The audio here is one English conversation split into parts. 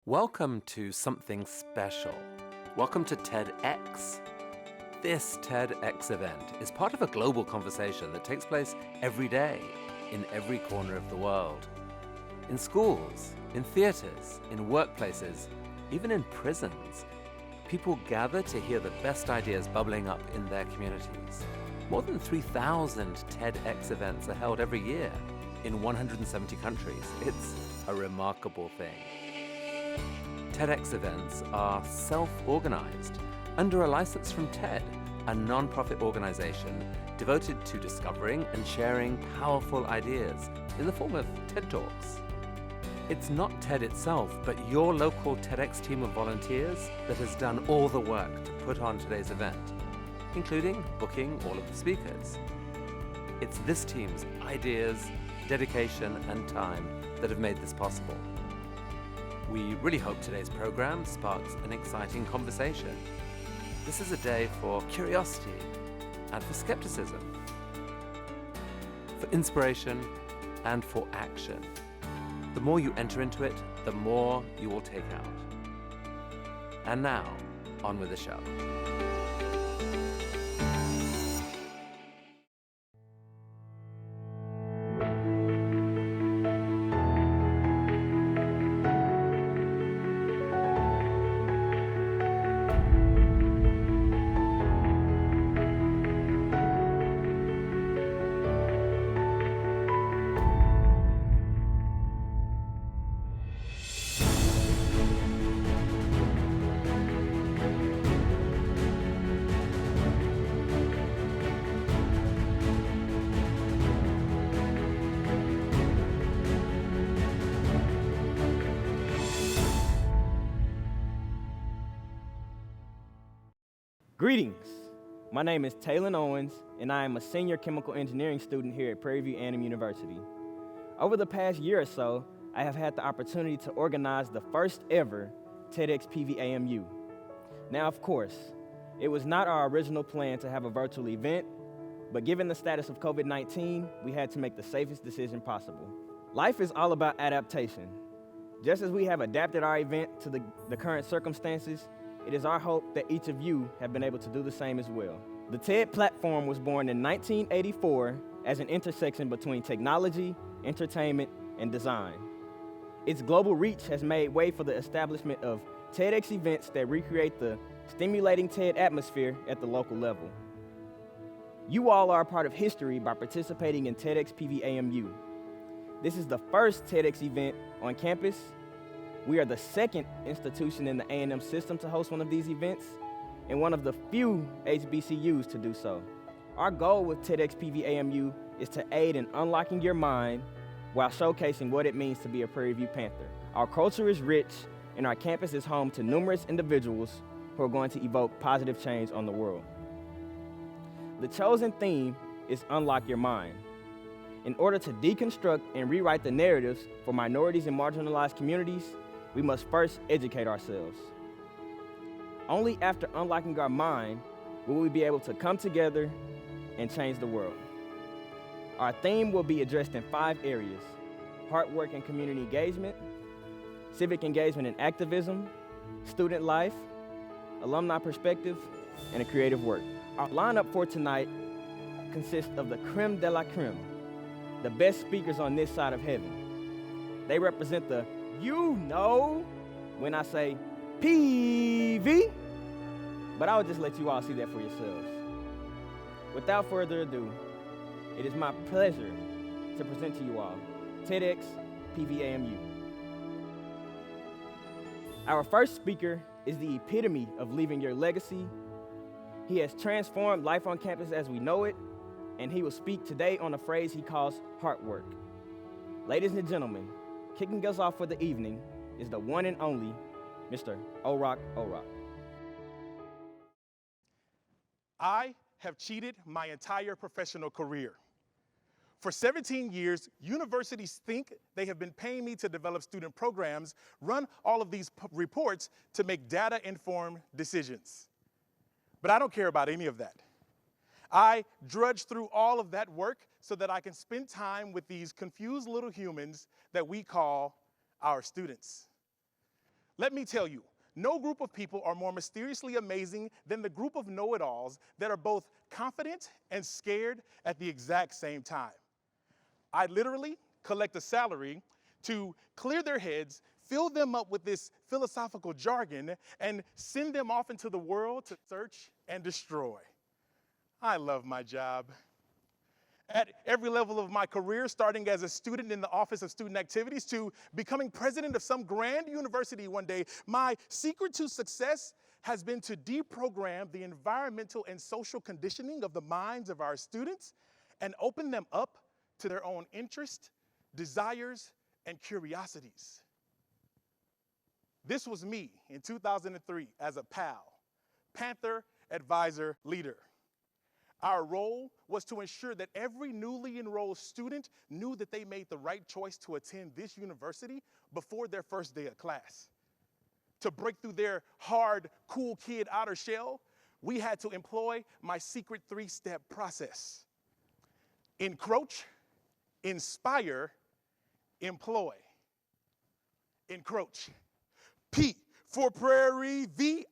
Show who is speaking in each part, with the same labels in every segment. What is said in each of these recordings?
Speaker 1: Welcome to something special. Welcome to TEDx. This TEDx event is part of a global conversation that takes place every day in every corner of the world. In schools, in theaters, in workplaces, even in prisons, people gather to hear the best ideas bubbling up in their communities. More than 3,000 TEDx events are held every year in 170 countries. It's a remarkable thing. TEDx events are self-organized under a license from TED, a non-profit organization devoted to discovering and sharing powerful ideas in the form of TED Talks. It's not TED itself, but your local TEDx team of volunteers that has done all the work to put on today's event, including booking all of the speakers. It's this team's ideas, dedication, and time that have made this possible. We really hope today's program sparks an exciting conversation. This is a day for curiosity and for skepticism, for inspiration and for action. The more you enter into it, the more you will take out. And now, on with the show.
Speaker 2: Greetings, my name is Taylor Owens, and I am a senior chemical engineering student here at Prairie University. Over the past year or so, I have had the opportunity to organize the first ever TEDxPVAMU. Now, of course, it was not our original plan to have a virtual event, but given the status of COVID-19, we had to make the safest decision possible. Life is all about adaptation. Just as we have adapted our event to the current circumstances, it is our hope that each of you have been able to do the same as well. The TED platform was born in 1984 as an intersection between technology, entertainment, and design. Its global reach has made way for the establishment of TEDx events that recreate the stimulating TED atmosphere at the local level. You all are a part of history by participating in TEDxPVAMU. This is the first TEDx event on campus. We are the second institution in the A&M system to host one of these events, and one of the few HBCUs to do so. Our goal with TEDxPVAMU is to aid in unlocking your mind while showcasing what it means to be a Prairie View Panther. Our culture is rich, and our campus is home to numerous individuals who are going to evoke positive change on the world. The chosen theme is Unlock Your Mind. In order to deconstruct and rewrite the narratives for minorities and marginalized communities, we must first educate ourselves. Only after unlocking our mind will we be able to come together and change the world. Our theme will be addressed in 5 areas: hard work and community engagement, civic engagement and activism, student life, alumni perspective, and a creative work. Our lineup for tonight consists of the creme de la creme, the best speakers on this side of heaven. They represent the when I say PV, but I'll just let you all see that for yourselves. Without further ado, it is my pleasure to present to you all TEDxPVAMU. Our first speaker is the epitome of leaving your legacy. He has transformed life on campus as we know it, and he will speak today on a phrase he calls hard work. Ladies and gentlemen, kicking us off for the evening is the one and only Mr. Orok.
Speaker 3: I have cheated my entire professional career. For 17 years, universities think they have been paying me to develop student programs, run all of these reports to make data-informed decisions. But I don't care about any of that. I drudge through all of that work so that I can spend time with these confused little humans that we call our students. Let me tell you, no group of people are more mysteriously amazing than the group of know-it-alls that are both confident and scared at the exact same time. I literally collect a salary to clear their heads, fill them up with this philosophical jargon, and send them off into the world to search and destroy. I love my job. At every level of my career, starting as a student in the Office of Student Activities to becoming president of some grand university one day, my secret to success has been to deprogram the environmental and social conditioning of the minds of our students and open them up to their own interests, desires, and curiosities. This was me in 2003 as a PAL, Panther Advisor Leader. Our role was to ensure that every newly enrolled student knew that they made the right choice to attend this university before their first day of class. To break through their hard, cool kid outer shell, we had to employ my secret 3-step process. Encroach, inspire, employ. Encroach. P for Prairie, VIEW.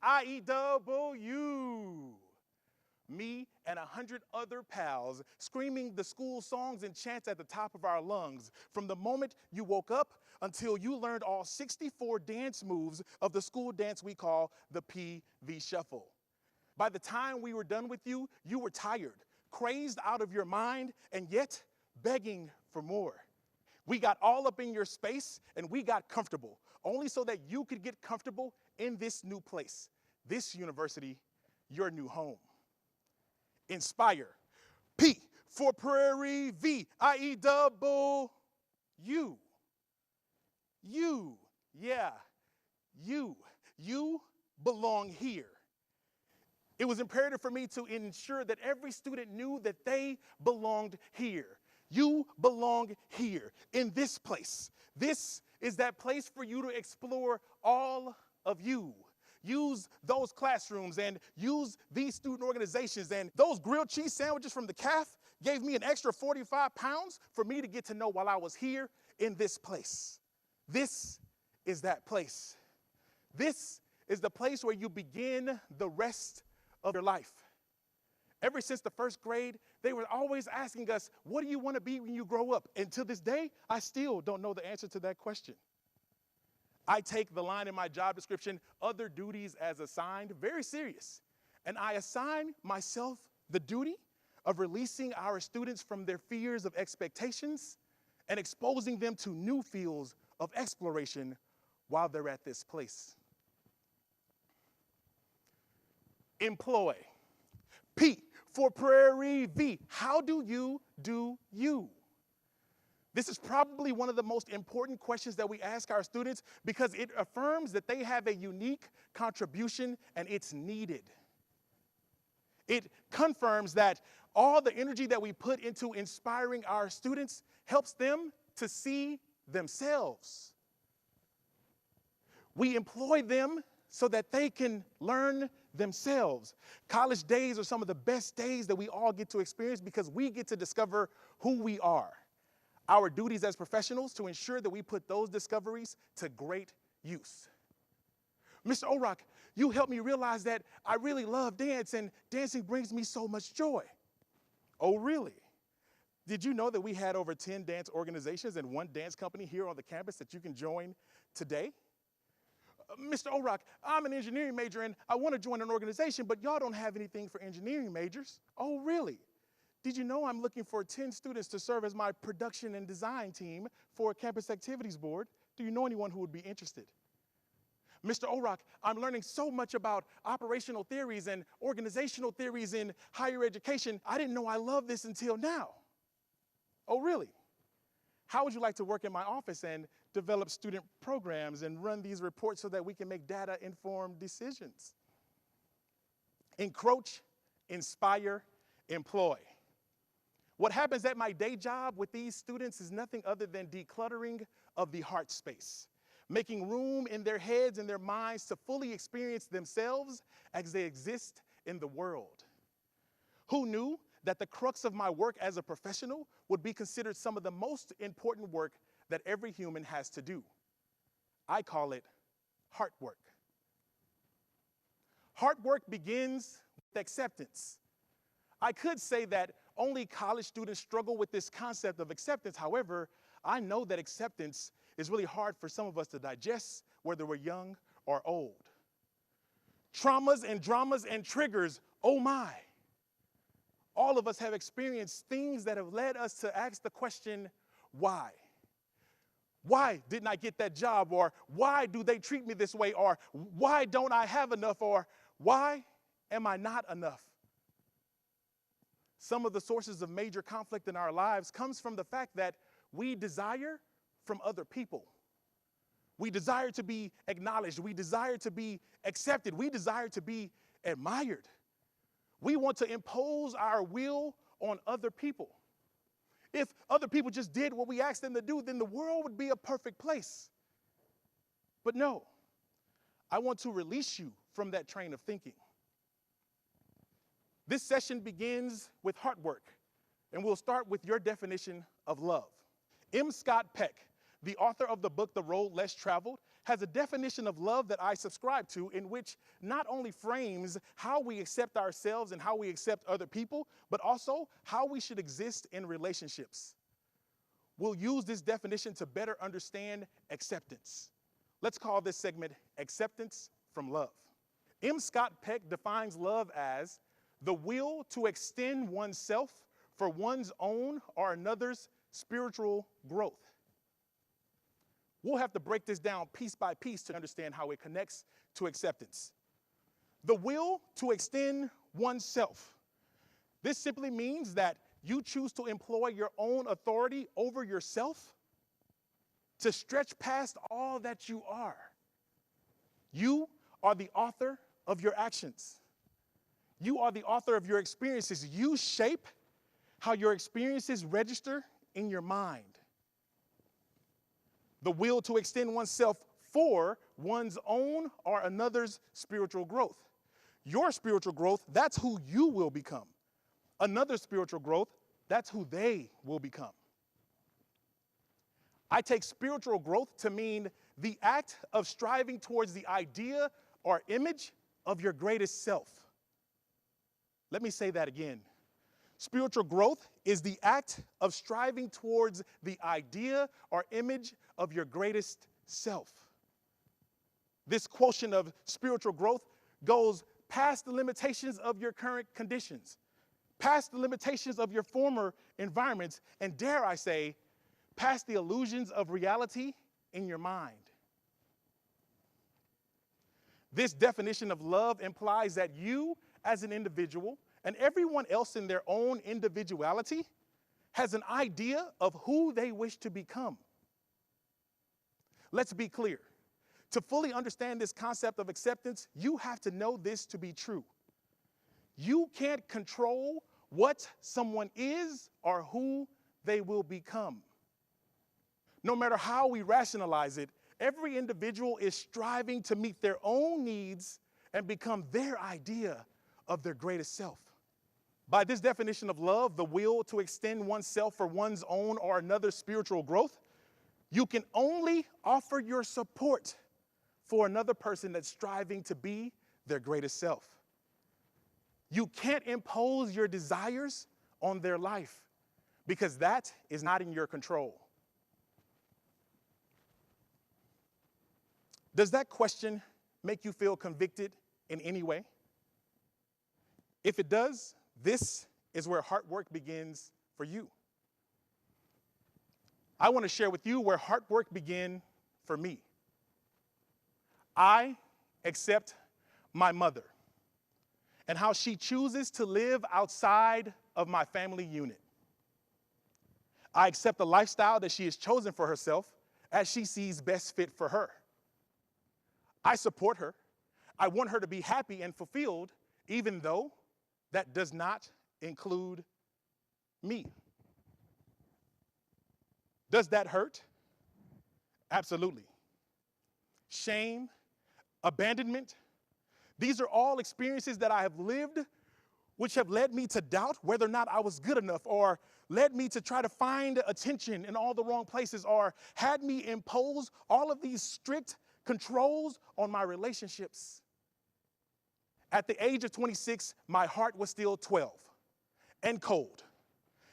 Speaker 3: Me and 100 other pals screaming the school songs and chants at the top of our lungs from the moment you woke up until you learned all 64 dance moves of the school dance we call the PV Shuffle. By the time we were done with you, you were tired, crazed out of your mind, and yet begging for more. We got all up in your space and we got comfortable, only so that you could get comfortable in this new place, this university, your new home. Inspire. P for Prairie, VIEW. You, yeah, you belong here. It was imperative for me to ensure that every student knew that they belonged here. You belong here, in this place. This is that place for you to explore all of you. Use those classrooms and use these student organizations, and those grilled cheese sandwiches from the CAF gave me an extra 45 pounds for me to get to know while I was here in this place. This is that place. This is the place where you begin the rest of your life. Ever since the first grade, they were always asking us, what do you want to be when you grow up? And to this day, I still don't know the answer to that question. I take the line in my job description, other duties as assigned, very serious. And I assign myself the duty of releasing our students from their fears of expectations and exposing them to new fields of exploration while they're at this place. Employ. P for Prairie, V. How do you do you? This is probably one of the most important questions that we ask our students because it affirms that they have a unique contribution and it's needed. It confirms that all the energy that we put into inspiring our students helps them to see themselves. We employ them so that they can learn themselves. College days are some of the best days that we all get to experience because we get to discover who we are. Our duties as professionals to ensure that we put those discoveries to great use. Mr. Orock, you helped me realize that I really love dance and dancing brings me so much joy. Oh, really? Did you know that we had over 10 dance organizations and one dance company here on the campus that you can join today? Mr. Orock, I'm an engineering major and I want to join an organization, but y'all don't have anything for engineering majors. Oh, really? Did you know I'm looking for 10 students to serve as my production and design team for a campus activities board? Do you know anyone who would be interested? Mr. Orock, I'm learning so much about operational theories and organizational theories in higher education. I didn't know I loved this until now. Oh, really? How would you like to work in my office and develop student programs and run these reports so that we can make data-informed decisions? Encroach, inspire, employ. What happens at my day job with these students is nothing other than decluttering of the heart space, making room in their heads and their minds to fully experience themselves as they exist in the world. Who knew that the crux of my work as a professional would be considered some of the most important work that every human has to do? I call it Heart work. Heart work begins with acceptance. I could say that only college students struggle with this concept of acceptance. However, I know that acceptance is really hard for some of us to digest, whether we're young or old. Traumas and dramas and triggers, oh my. All of us have experienced things that have led us to ask the question, why? Why didn't I get that job? Or why do they treat me this way? Or why don't I have enough? Or why am I not enough? Some of the sources of major conflict in our lives comes from the fact that we desire from other people. We desire to be acknowledged. We desire to be accepted. We desire to be admired. We want to impose our will on other people. If other people just did what we asked them to do, then the world would be a perfect place. But no, I want to release you from that train of thinking. This session begins with heart work, and we'll start with your definition of love. M. Scott Peck, the author of the book, The Road Less Traveled, has a definition of love that I subscribe to, in which not only frames how we accept ourselves and how we accept other people, but also how we should exist in relationships. We'll use this definition to better understand acceptance. Let's call this segment Acceptance from Love. M. Scott Peck defines love as the will to extend oneself for one's own or another's spiritual growth. We'll have to break this down piece by piece to understand how it connects to acceptance. The will to extend oneself. This simply means that you choose to employ your own authority over yourself to stretch past all that you are. You are the author of your actions. You are the author of your experiences. You shape how your experiences register in your mind. The will to extend oneself for one's own or another's spiritual growth. Your spiritual growth, that's who you will become. Another's spiritual growth, that's who they will become. I take spiritual growth to mean the act of striving towards the idea or image of your greatest self. Let me say that again. Spiritual growth is the act of striving towards the idea or image of your greatest self. This quotient of spiritual growth goes past the limitations of your current conditions, past the limitations of your former environments, and dare I say, past the illusions of reality in your mind. This definition of love implies that you, as an individual, and everyone else in their own individuality, has an idea of who they wish to become. Let's be clear. To fully understand this concept of acceptance, you have to know this to be true. You can't control what someone is or who they will become. No matter how we rationalize it, every individual is striving to meet their own needs and become their idea of their greatest self. By this definition of love, the will to extend oneself for one's own or another's spiritual growth, you can only offer your support for another person that's striving to be their greatest self. You can't impose your desires on their life because that is not in your control. Does that question make you feel convicted in any way? If it does, this is where heart work begins for you. I want to share with you where heart work began for me. I accept my mother and how she chooses to live outside of my family unit. I accept the lifestyle that she has chosen for herself as she sees best fit for her. I support her. I want her to be happy and fulfilled, even though that does not include me. Does that hurt? Absolutely. Shame, abandonment, these are all experiences that I have lived which have led me to doubt whether or not I was good enough, or led me to try to find attention in all the wrong places, or had me impose all of these strict controls on my relationships. At the age of 26, my heart was still 12 and cold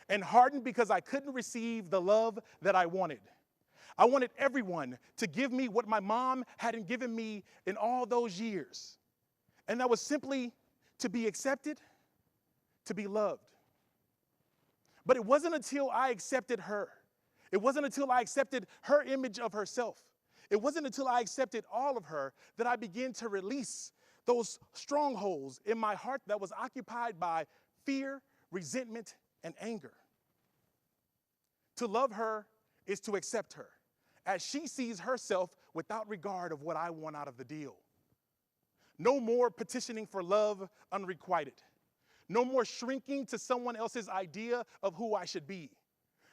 Speaker 3: and hardened because I couldn't receive the love that I wanted. I wanted everyone to give me what my mom hadn't given me in all those years. And that was simply to be accepted, to be loved. But it wasn't until I accepted her. It wasn't until I accepted her image of herself. It wasn't until I accepted all of her that I began to release those strongholds in my heart that was occupied by fear, resentment, and anger. To love her is to accept her, as she sees herself without regard of what I want out of the deal. No more petitioning for love unrequited. No more shrinking to someone else's idea of who I should be.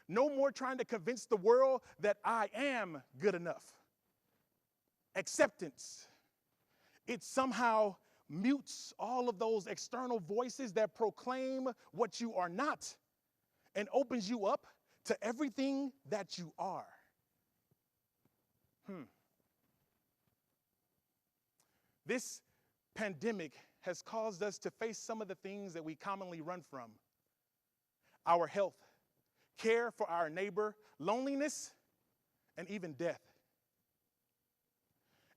Speaker 3: No more trying to convince the world that I am good enough. Acceptance. It somehow mutes all of those external voices that proclaim what you are not and opens you up to everything that you are. This pandemic has caused us to face some of the things that we commonly run from. Our health, care for our neighbor, loneliness, and even death.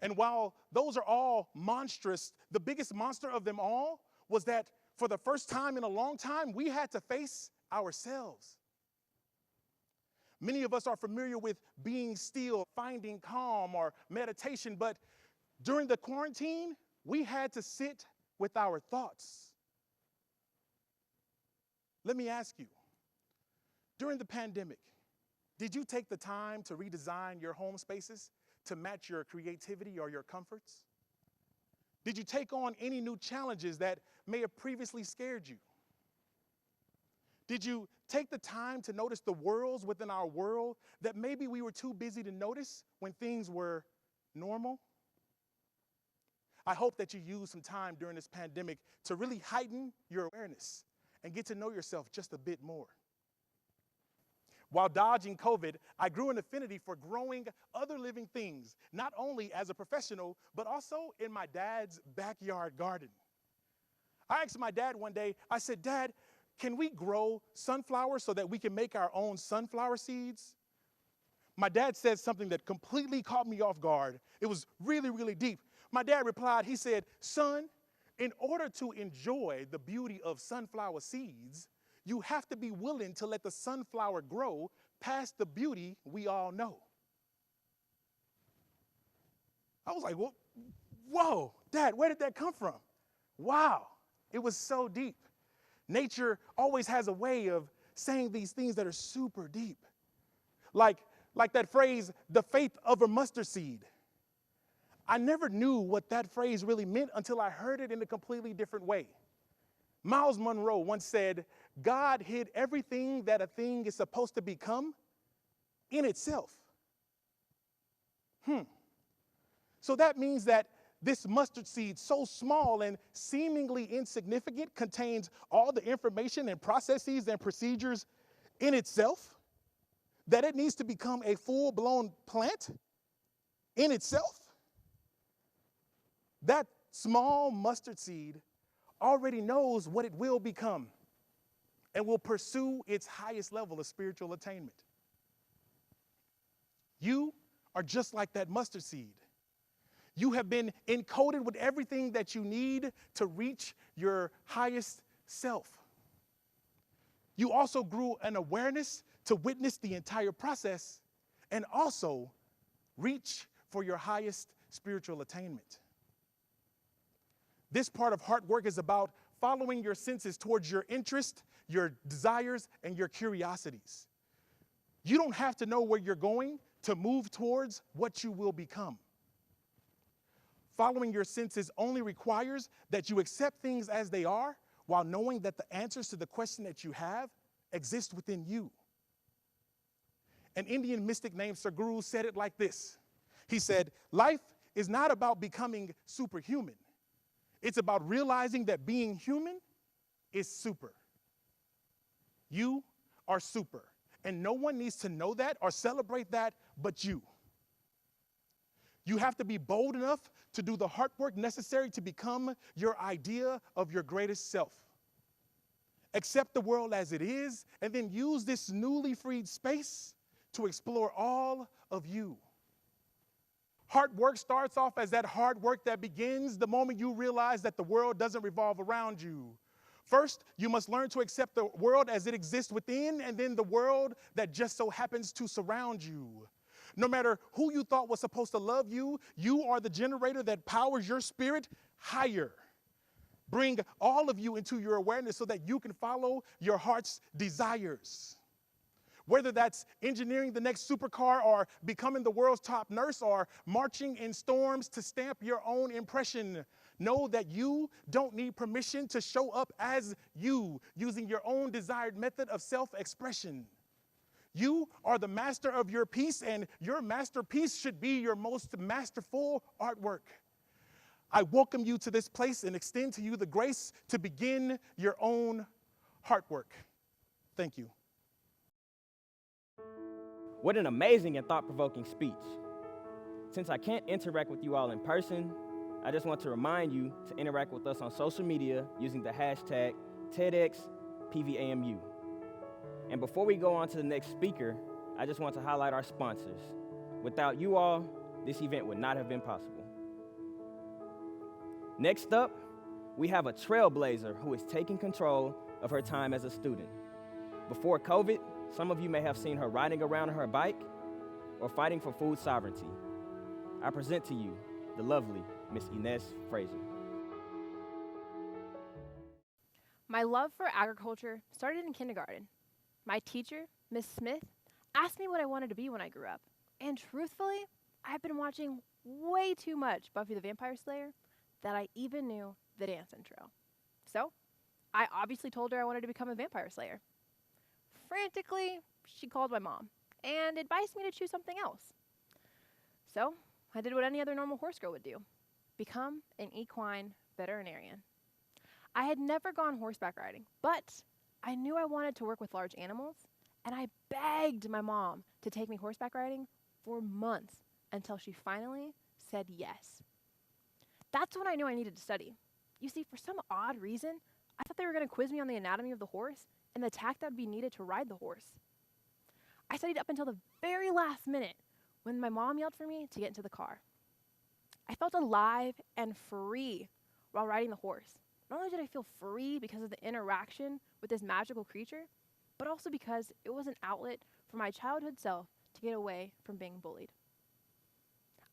Speaker 3: And while those are all monstrous, the biggest monster of them all was that for the first time in a long time, we had to face ourselves. Many of us are familiar with being still, finding calm, or meditation, but during the quarantine, we had to sit with our thoughts. Let me ask you, during the pandemic, did you take the time to redesign your home spaces to match your creativity or your comforts? Did you take on any new challenges that may have previously scared you? Did you take the time to notice the worlds within our world that maybe we were too busy to notice when things were normal? I hope that you use some time during this pandemic to really heighten your awareness and get to know yourself just a bit more. While dodging COVID, I grew an affinity for growing other living things, not only as a professional, but also in my dad's backyard garden. I asked my dad one day, I said, "Dad, can we grow sunflowers so that we can make our own sunflower seeds?" My dad said something that completely caught me off guard. It was really, really deep. My dad replied, he said, "Son, in order to enjoy the beauty of sunflower seeds, you have to be willing to let the sunflower grow past the beauty we all know." I was like, whoa, Dad, where did that come from? Wow, it was so deep. Nature always has a way of saying these things that are super deep. Like that phrase, the faith of a mustard seed. I never knew what that phrase really meant until I heard it in a completely different way. Miles Monroe once said, "God hid everything that a thing is supposed to become in itself." So that means that this mustard seed, so small and seemingly insignificant, contains all the information and processes and procedures in itself, that it needs to become a full-blown plant in itself. That small mustard seed already knows what it will become and will pursue its highest level of spiritual attainment. You are just like that mustard seed. You have been encoded with everything that you need to reach your highest self. You also grew an awareness to witness the entire process and also reach for your highest spiritual attainment. This part of heart work is about following your senses towards your interests, your desires, and your curiosities. You don't have to know where you're going to move towards what you will become. Following your senses only requires that you accept things as they are while knowing that the answers to the question that you have exist within you. An Indian mystic named Sadhguru said it like this. He said, "Life is not about becoming superhuman. It's about realizing that being human is super." You are super, and no one needs to know that or celebrate that but you. You have to be bold enough to do the hard work necessary to become your idea of your greatest self. Accept the world as it is, and then use this newly freed space to explore all of you. Hard work starts off as that hard work that begins the moment you realize that the world doesn't revolve around you. First, you must learn to accept the world as it exists within, and then the world that just so happens to surround you. No matter who you thought was supposed to love you, you are the generator that powers your spirit higher. Bring all of you into your awareness so that you can follow your heart's desires. Whether that's engineering the next supercar or becoming the world's top nurse or marching in storms to stamp your own impression, know that you don't need permission to show up as you using your own desired method of self-expression. You are the master of your piece, and your masterpiece should be your most masterful artwork. I welcome you to this place and extend to you the grace to begin your own heart work. Thank you.
Speaker 2: What an amazing and thought-provoking speech. Since I can't interact with you all in person, I just want to remind you to interact with us on social media using the hashtag TEDxPVAMU. And before we go on to the next speaker, I just want to highlight our sponsors. Without you all, this event would not have been possible. Next up, we have a trailblazer who is taking control of her time as a student. Before COVID, some of you may have seen her riding around on her bike or fighting for food sovereignty. I present to you the lovely Miss Inez Fraser.
Speaker 4: My love for agriculture started in kindergarten. My teacher, Miss Smith, asked me what I wanted to be when I grew up. And truthfully, I've been watching way too much Buffy the Vampire Slayer that I even knew the dance intro. So, I obviously told her I wanted to become a vampire slayer. Frantically, she called my mom and advised me to choose something else. So, I did what any other normal horse girl would do, become an equine veterinarian. I had never gone horseback riding, but I knew I wanted to work with large animals, and I begged my mom to take me horseback riding for months until she finally said yes. That's when I knew I needed to study. You see, for some odd reason, I thought they were going to quiz me on the anatomy of the horse and the tack that would be needed to ride the horse. I studied up until the very last minute when my mom yelled for me to get into the car. I felt alive and free while riding the horse. Not only did I feel free because of the interaction with this magical creature, but also because it was an outlet for my childhood self to get away from being bullied.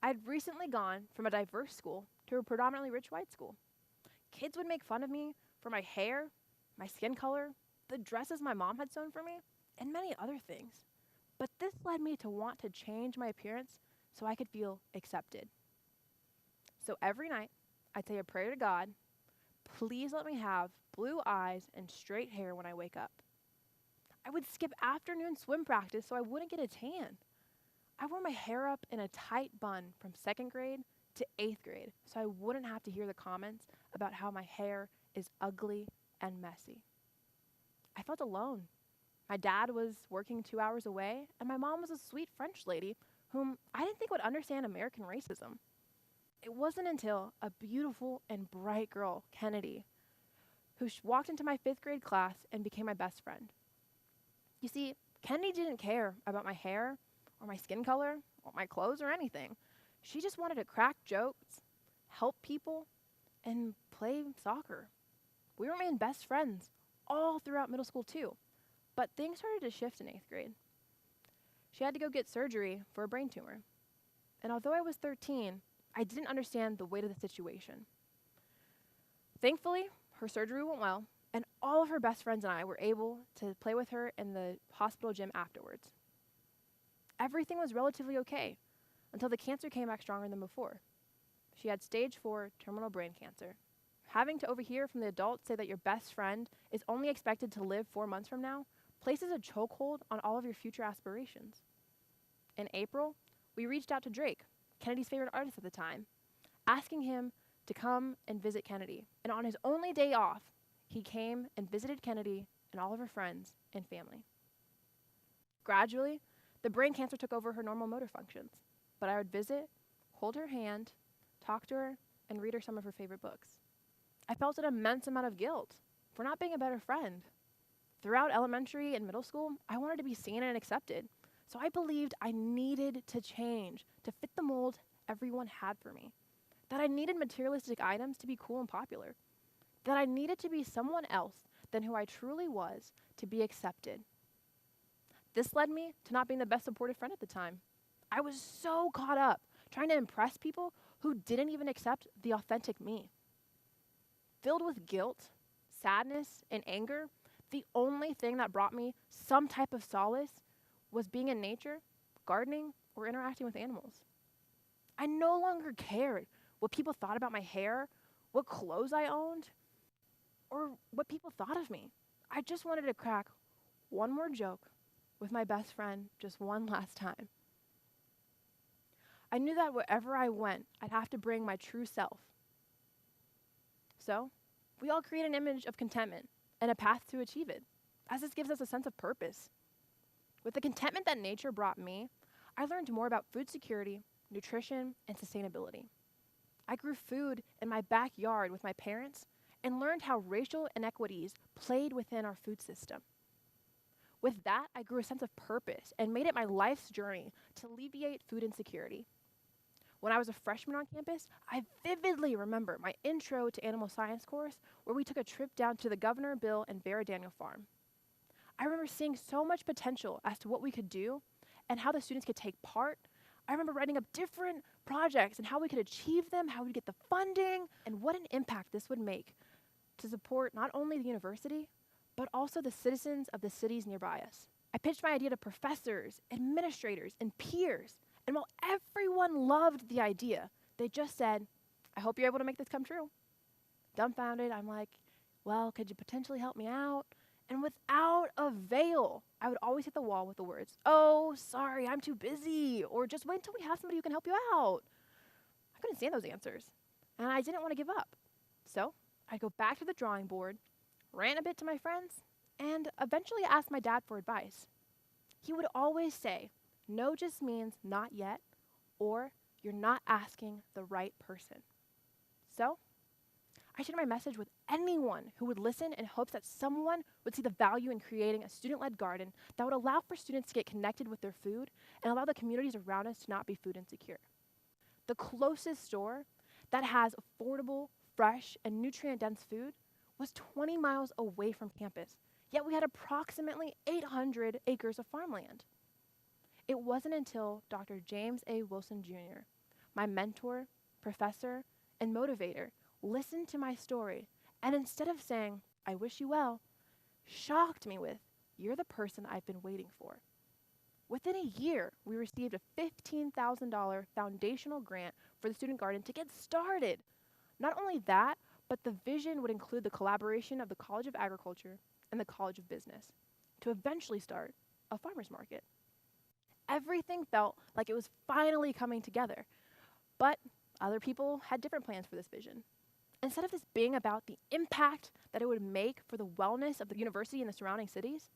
Speaker 4: I'd recently gone from a diverse school to a predominantly rich white school. Kids would make fun of me for my hair, my skin color, the dresses my mom had sewn for me, and many other things. But this led me to want to change my appearance so I could feel accepted. So every night, I'd say a prayer to God, please let me have blue eyes and straight hair when I wake up. I would skip afternoon swim practice so I wouldn't get a tan. I wore my hair up in a tight bun from 2nd grade to 8th grade so I wouldn't have to hear the comments about how my hair is ugly and messy. I felt alone. My dad was working 2 hours away, and my mom was a sweet French lady whom I didn't think would understand American racism. It wasn't until a beautiful and bright girl, Kennedy, who walked into my 5th grade class and became my best friend. You see, Kennedy didn't care about my hair or my skin color or my clothes or anything. She just wanted to crack jokes, help people, and play soccer. We remained best friends all throughout middle school too, but things started to shift in 8th grade. She had to go get surgery for a brain tumor. And although I was 13, I didn't understand the weight of the situation. Thankfully, her surgery went well, and all of her best friends and I were able to play with her in the hospital gym afterwards. Everything was relatively okay until the cancer came back stronger than before. She had stage 4 terminal brain cancer. Having to overhear from the adults say that your best friend is only expected to live 4 months from now places a chokehold on all of your future aspirations. In April, we reached out to Drake, Kennedy's favorite artist at the time, asking him to come and visit Kennedy. And on his only day off, he came and visited Kennedy and all of her friends and family. Gradually, the brain cancer took over her normal motor functions, but I would visit, hold her hand, talk to her, and read her some of her favorite books. I felt an immense amount of guilt for not being a better friend. Throughout elementary and middle school, I wanted to be seen and accepted, so I believed I needed to change to fit the mold everyone had for me, that I needed materialistic items to be cool and popular, that I needed to be someone else than who I truly was to be accepted. This led me to not being the best supportive friend at the time. I was so caught up trying to impress people who didn't even accept the authentic me. Filled with guilt, sadness, and anger, the only thing that brought me some type of solace was being in nature, gardening, or interacting with animals. I no longer cared what people thought about my hair, what clothes I owned, or what people thought of me. I just wanted to crack one more joke with my best friend just one last time. I knew that wherever I went, I'd have to bring my true self. So, we all create an image of contentment and a path to achieve it, as this gives us a sense of purpose. With the contentment that nature brought me, I learned more about food security, nutrition, and sustainability. I grew food in my backyard with my parents and learned how racial inequities played within our food system. With that, I grew a sense of purpose and made it my life's journey to alleviate food insecurity. When I was a freshman on campus, I vividly remember my intro to animal science course where we took a trip down to the Governor Bill and Vera Daniel farm. I remember seeing so much potential as to what we could do and how the students could take part. I remember writing up different projects and how we could achieve them, how we'd get the funding, and what an impact this would make to support not only the university, but also the citizens of the cities nearby us. I pitched my idea to professors, administrators, and peers, and while everyone loved the idea, they just said, I hope you're able to make this come true. Dumbfounded, I'm like, well, could you potentially help me out? And without avail, I would always hit the wall with the words, oh, sorry, I'm too busy, or just wait until we have somebody who can help you out. I couldn't stand those answers, and I didn't want to give up. So I'd go back to the drawing board, rant a bit to my friends, and eventually ask my dad for advice. He would always say, no just means not yet, or you're not asking the right person. So I shared my message with anyone who would listen in hopes that someone would see the value in creating a student-led garden that would allow for students to get connected with their food and allow the communities around us to not be food insecure. The closest store that has affordable, fresh, and nutrient-dense food was 20 miles away from campus, yet we had approximately 800 acres of farmland. It wasn't until Dr. James A. Wilson Jr., my mentor, professor, and motivator, listened to my story, and instead of saying, I wish you well, shocked me with, you're the person I've been waiting for. Within a year, we received a $15,000 foundational grant for the student garden to get started. Not only that, but the vision would include the collaboration of the College of Agriculture and the College of Business to eventually start a farmer's market. Everything felt like it was finally coming together, but other people had different plans for this vision. Instead of this being about the impact that it would make for the wellness of the university and the surrounding cities,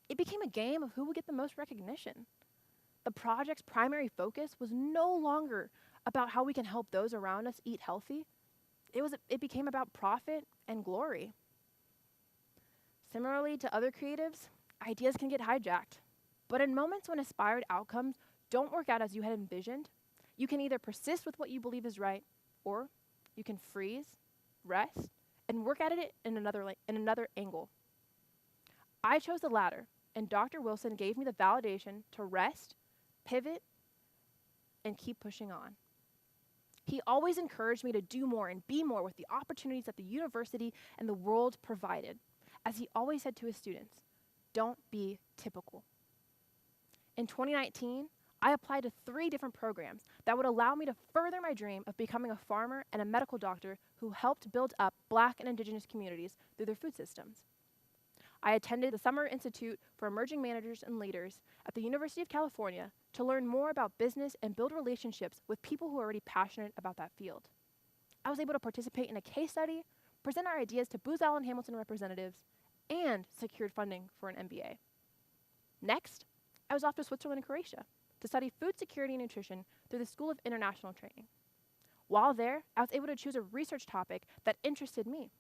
Speaker 4: it became a game of who would get the most recognition. The project's primary focus was no longer about how we can help those around us eat healthy. It became about profit and glory. Similarly to other creatives, ideas can get hijacked. But in moments when aspired outcomes don't work out as you had envisioned, you can either persist with what you believe is right, or you can freeze, rest, and work at it in another angle. I chose the latter, and Dr. Wilson gave me the validation to rest, pivot, and keep pushing on. He always encouraged me to do more and be more with the opportunities that the university and the world provided. As he always said to his students, don't be typical. In 2019, I applied to 3 different programs that would allow me to further my dream of becoming a farmer and a medical doctor who helped build up Black and Indigenous communities through their food systems. I attended the Summer Institute for Emerging Managers and Leaders at the University of California to learn more about business and build relationships with people who are already passionate about that field. I was able to participate in a case study, present our ideas to Booz Allen Hamilton representatives, and secured funding for an MBA. Next, I was off to Switzerland and Croatia to study food security and nutrition through through the School of International Training. While there, I was able to choose a research topic that interested me.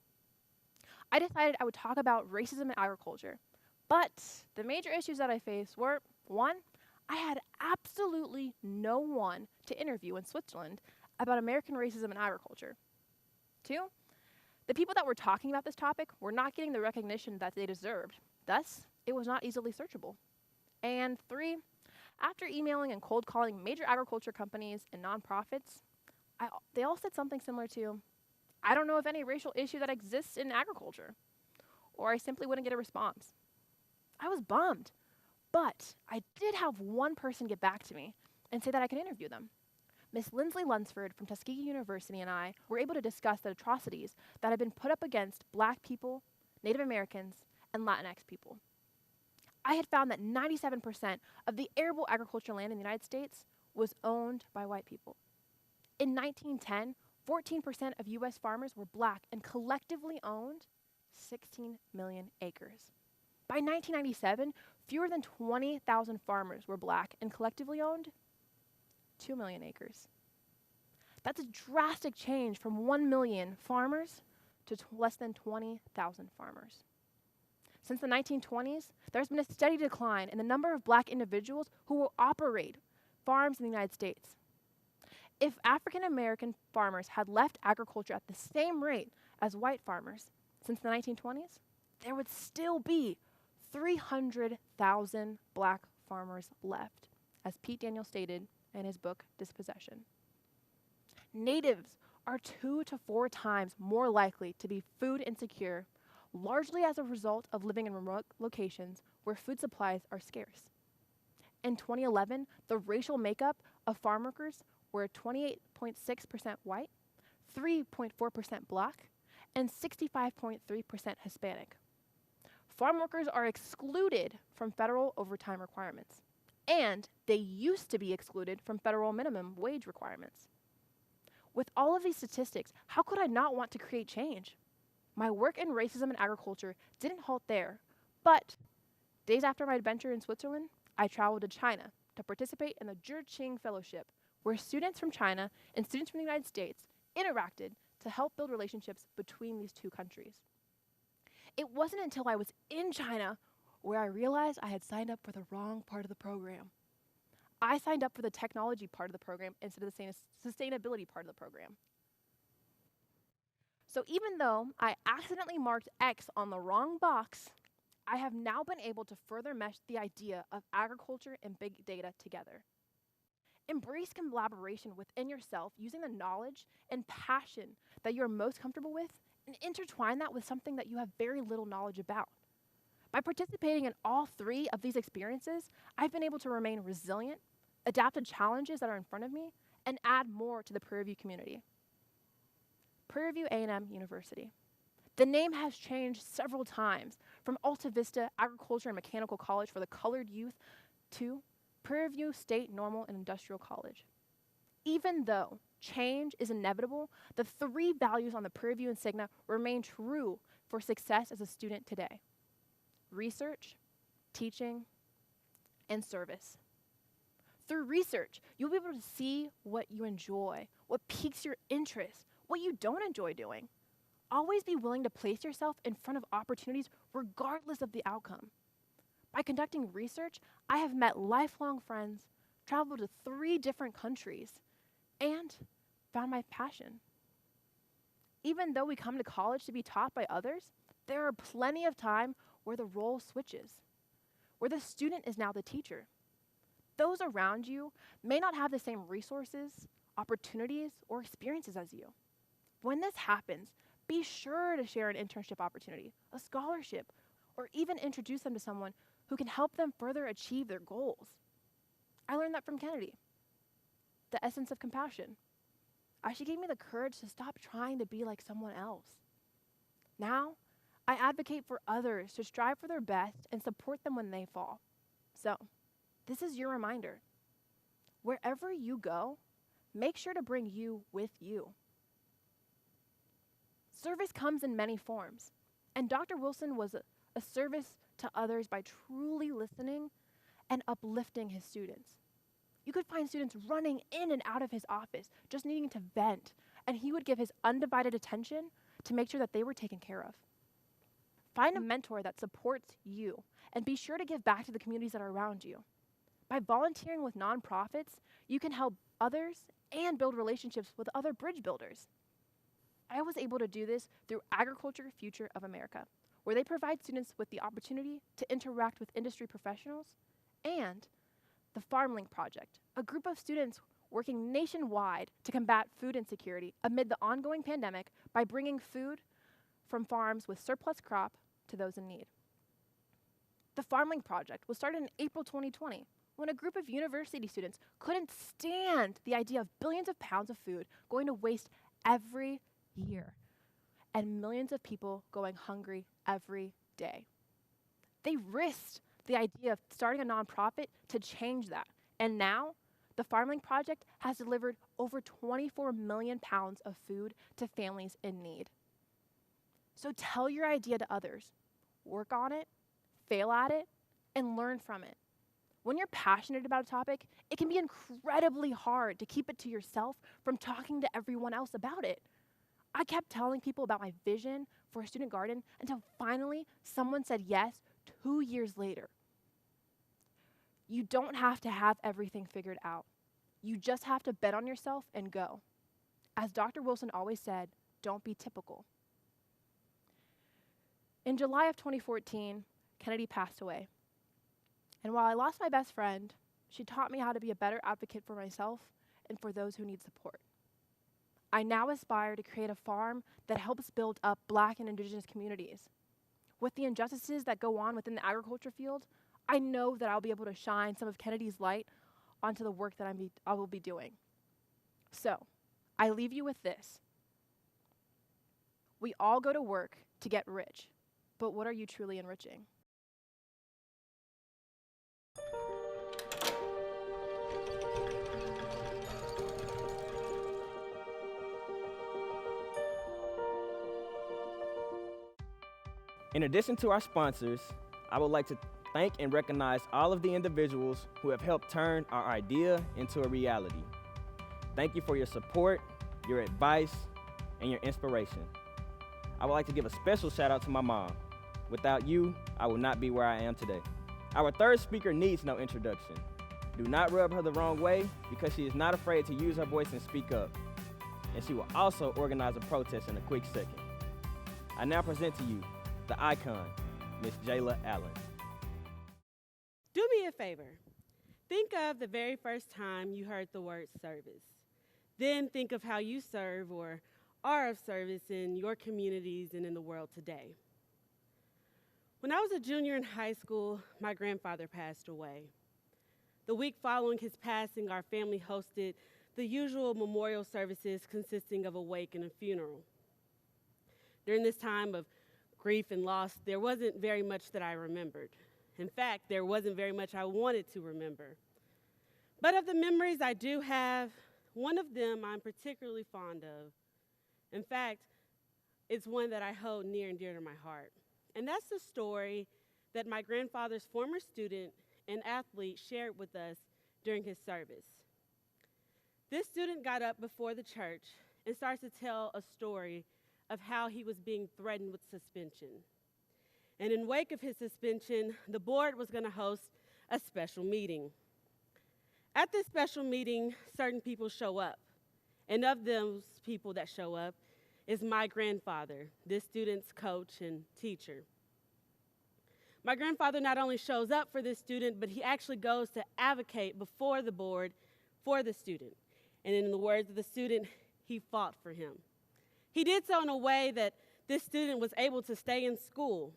Speaker 4: I decided I would talk about racism in agriculture, but the major issues that I faced were, 1, I had absolutely no one to interview in Switzerland about American racism in agriculture. 2, the people that were talking about this topic were not getting the recognition that they deserved. Thus, it was not easily searchable. And 3, after emailing and cold calling major agriculture companies and nonprofits, they all said something similar to, I don't know of any racial issue that exists in agriculture, or I simply wouldn't get a response. I was bummed, but I did have one person get back to me and say that I could interview them. Miss Lindsley Lunsford from Tuskegee University and I were able to discuss the atrocities that have been put up against Black people, Native Americans, and Latinx people. I had found that 97% of the arable agricultural land in the United States was owned by white people. In 1910, 14% of U.S. farmers were Black and collectively owned 16 million acres. By 1997, fewer than 20,000 farmers were Black and collectively owned 2 million acres. That's a drastic change from 1 million farmers to less than 20,000 farmers. Since the 1920s, there's been a steady decline in the number of Black individuals who will operate farms in the United States. If African American farmers had left agriculture at the same rate as white farmers since the 1920s, there would still be 300,000 Black farmers left, as Pete Daniel stated in his book, Dispossession. Natives are 2 to 4 times more likely to be food insecure, largely as a result of living in remote locations where food supplies are scarce. In 2011, the racial makeup of farm workers were 28.6% white, 3.4% Black, and 65.3% Hispanic. Farm workers are excluded from federal overtime requirements, and they used to be excluded from federal minimum wage requirements. With all of these statistics, how could I not want to create change? My work in racism in agriculture didn't halt there, but days after my adventure in Switzerland, I traveled to China to participate in the Zhiqing Fellowship, where students from China and students from the United States interacted to help build relationships between these two countries. It wasn't until I was in China where I realized I had signed up for the wrong part of the program. I signed up for the technology part of the program instead of the sustainability part of the program. So even though I accidentally marked X on the wrong box, I have now been able to further mesh the idea of agriculture and big data together. Embrace collaboration within yourself using the knowledge and passion that you're most comfortable with and intertwine that with something that you have very little knowledge about. By participating in all 3 of these experiences, I've been able to remain resilient, adapt to challenges that are in front of me, and add more to the Prairie View community. Prairie View A&M University. The name has changed several times, from Alta Vista Agriculture and Mechanical College for the colored youth to Prairie View State Normal and Industrial College. Even though change is inevitable, the 3 values on the Prairie View insignia remain true for success as a student today: research, teaching, and service. Through research, you'll be able to see what you enjoy, what piques your interest, what you don't enjoy doing. Always be willing to place yourself in front of opportunities regardless of the outcome. By conducting research, I have met lifelong friends, traveled to 3 different countries, and found my passion. Even though we come to college to be taught by others, there are plenty of time where the role switches, where the student is now the teacher. Those around you may not have the same resources, opportunities, or experiences as you. When this happens, be sure to share an internship opportunity, a scholarship, or even introduce them to someone who can help them further achieve their goals. I learned that from Kennedy. The essence of compassion. She gave me the courage to stop trying to be like someone else. Now, I advocate for others to strive for their best and support them when they fall. So, this is your reminder. Wherever you go, make sure to bring you with you. Service comes in many forms, and Dr. Wilson was a service to others by truly listening and uplifting his students. You could find students running in and out of his office, just needing to vent, and he would give his undivided attention to make sure that they were taken care of. Find a mentor that supports you, and be sure to give back to the communities that are around you. By volunteering with nonprofits, you can help others and build relationships with other bridge builders. I was able to do this through Agriculture Future of America, where they provide students with the opportunity to interact with industry professionals, and the FarmLink Project, a group of students working nationwide to combat food insecurity amid the ongoing pandemic by bringing food from farms with surplus crop to those in need. The FarmLink Project was started in April 2020 when a group of university students couldn't stand the idea of billions of pounds of food going to waste every year and millions of people going hungry every day. They risked the idea of starting a nonprofit to change that. And now, the FarmLink Project has delivered over 24 million pounds of food to families in need. So tell your idea to others. Work on it, fail at it, and learn from it. When you're passionate about a topic, it can be incredibly hard to keep it to yourself from talking to everyone else about it. I kept telling people about my vision for a student garden until finally someone said yes 2 years later. You don't have to have everything figured out. You just have to bet on yourself and go. As Dr. Wilson always said, don't be typical. In July of 2014, Kennedy passed away. And while I lost my best friend, she taught me how to be a better advocate for myself and for those who need support. I now aspire to create a farm that helps build up Black and Indigenous communities. With the injustices that go on within the agriculture field, I know that I'll be able to shine some of Kennedy's light onto the work that I will be doing. So, I leave you with this. We all go to work to get rich, but what are you truly enriching?
Speaker 2: In addition to our sponsors, I would like to thank and recognize all of the individuals who have helped turn our idea into a reality. Thank you for your support, your advice, and your inspiration. I would like to give a special shout out to my mom. Without you, I would not be where I am today. Our third speaker needs no introduction. Do not rub her the wrong way because she is not afraid to use her voice and speak up. And she will also organize a protest in a quick second. I now present to you the icon, Miss Jayla Allen.
Speaker 5: Do me a favor. Think of the very first time you heard the word service. Then think of how you serve or are of service in your communities and in the world today. When I was a junior in high school, my grandfather passed away. The week following his passing, our family hosted the usual memorial services consisting of a wake and a funeral. During this time of grief and loss, there wasn't very much that I remembered. In fact, there wasn't very much I wanted to remember. But of the memories I do have, one of them I'm particularly fond of. In fact, it's one that I hold near and dear to my heart. And that's the story that my grandfather's former student and athlete shared with us during his service. This student got up before the church and starts to tell a story of how he was being threatened with suspension. And in wake of his suspension, the board was going to host a special meeting. At this special meeting, certain people show up. And of those people that show up is my grandfather, this student's coach and teacher. My grandfather not only shows up for this student, but he actually goes to advocate before the board for the student. And in the words of the student, he fought for him. He did so in a way that this student was able to stay in school.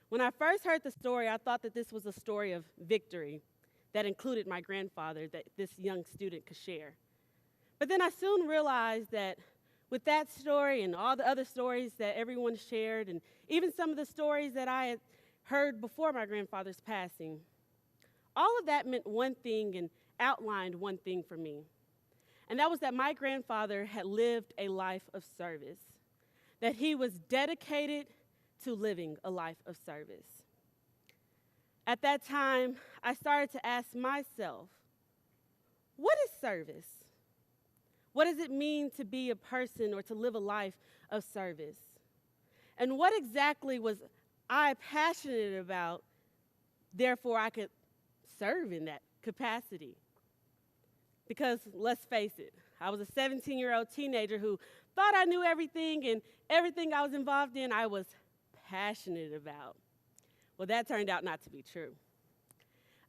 Speaker 5: When I first heard the story, I thought that this was a story of victory that included my grandfather that this young student could share. But then I soon realized that with that story and all the other stories that everyone shared, and even some of the stories that I had heard before my grandfather's passing, all of that meant one thing and outlined one thing for me. And that was that my grandfather had lived a life of service, that he was dedicated to living a life of service. At that time, I started to ask myself, What is service? What does it mean to be a person or to live a life of service? And what exactly was I passionate about, therefore I could serve in that capacity? Because let's face it, I was a 17-year-old teenager who thought I knew everything, and everything I was involved in I was passionate about. Well, that turned out not to be true.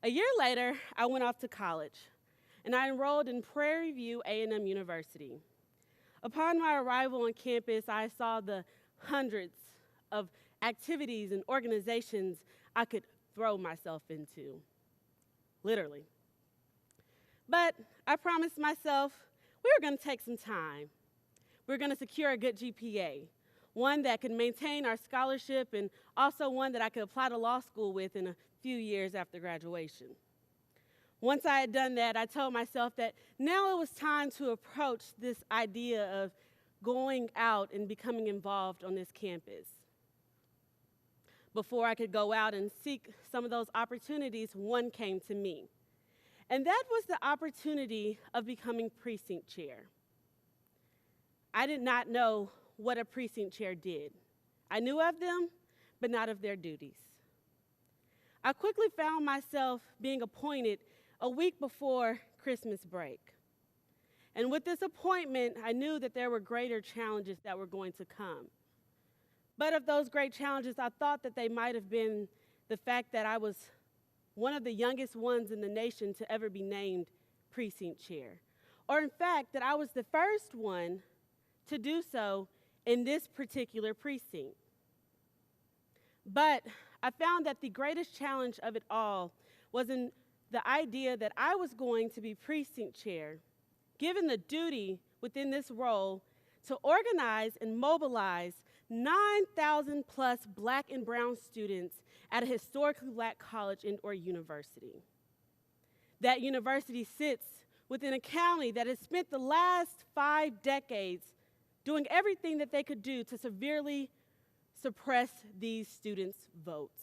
Speaker 5: A year later, I went off to college, and I enrolled in Prairie A&M University. Upon my arrival on campus, I saw the hundreds of activities and organizations I could throw myself into, literally. But I promised myself we were going to take some time. We were going to secure a good GPA, one that could maintain our scholarship and also one that I could apply to law school with in a few years after graduation. Once I had done that, I told myself that now it was time to approach this idea of going out and becoming involved on this campus. Before I could go out and seek some of those opportunities, one came to me. And that was the opportunity of becoming precinct chair. I did not know what a precinct chair did. I knew of them, but not of their duties. I quickly found myself being appointed a week before Christmas break. And with this appointment, I knew that there were greater challenges that were going to come. But of those great challenges, I thought that they might have been the fact that I was one of the youngest ones in the nation to ever be named precinct chair. Or in fact, that I was the first one to do so in this particular precinct. But I found that the greatest challenge of it all was in the idea that I was going to be precinct chair, given the duty within this role to organize and mobilize 9,000 plus Black and brown students at a historically Black college or university. That university sits within a county that has spent the last 5 decades doing everything that they could do to severely suppress these students' votes.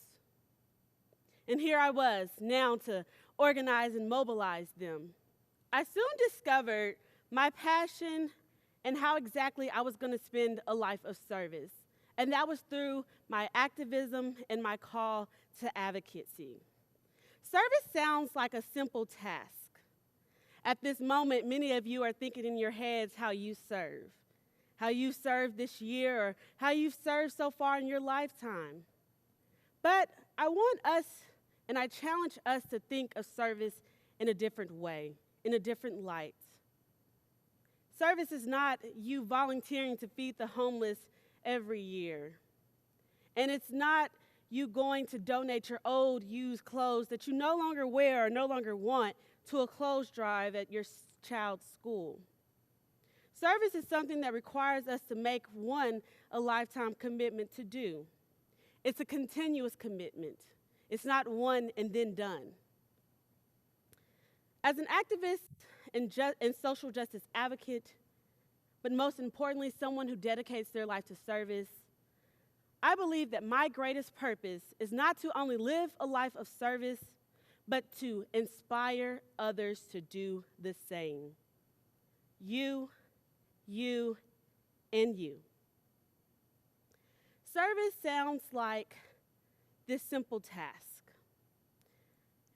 Speaker 5: And here I was now to organize and mobilize them. I soon discovered my passion and how exactly I was going to spend a life of service. And that was through my activism and my call to advocacy. Service sounds like a simple task. At this moment, many of you are thinking in your heads how you serve this year, or how you've served so far in your lifetime. But I want us, and I challenge us to think of service in a different way, in a different light. Service is not you volunteering to feed the homeless every year. And it's not you going to donate your old, used clothes that you no longer wear or no longer want to a clothes drive at your child's school. Service is something that requires us to make, one, a lifetime commitment to do. It's a continuous commitment. It's not one and then done. As an activist and social justice advocate, but most importantly, someone who dedicates their life to service, I believe that my greatest purpose is not to only live a life of service, but to inspire others to do the same. You, and you. Service sounds like this simple task.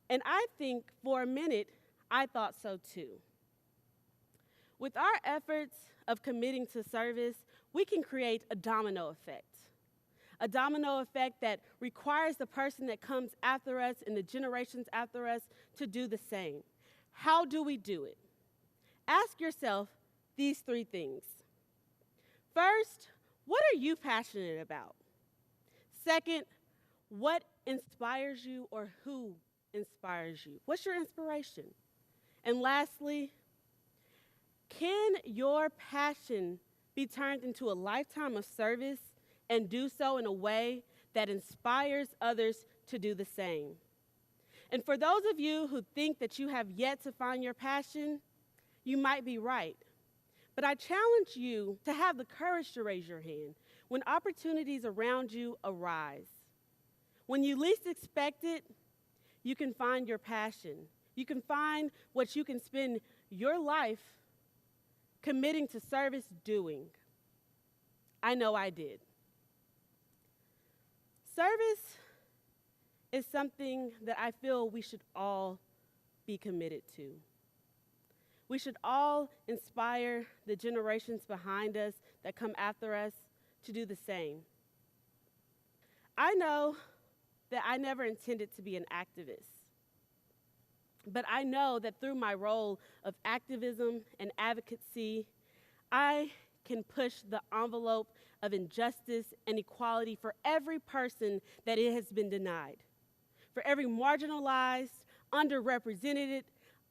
Speaker 5: And I think for a minute, I thought so too. With our efforts of committing to service, we can create a domino effect. A domino effect that requires the person that comes after us and the generations after us to do the same. How do we do it? Ask yourself these 3 things. First, what are you passionate about? Second, what inspires you or who inspires you? What's your inspiration? And lastly, can your passion be turned into a lifetime of service and do so in a way that inspires others to do the same? And for those of you who think that you have yet to find your passion, you might be right. But I challenge you to have the courage to raise your hand when opportunities around you arise. When you least expect it, you can find your passion. You can find what you can spend your life committing to service doing. I know I did. Service is something that I feel we should all be committed to. We should all inspire the generations behind us that come after us to do the same. I know that I never intended to be an activist, but I know that through my role of activism and advocacy, I can push the envelope of injustice and equality for every person that it has been denied, for every marginalized, underrepresented,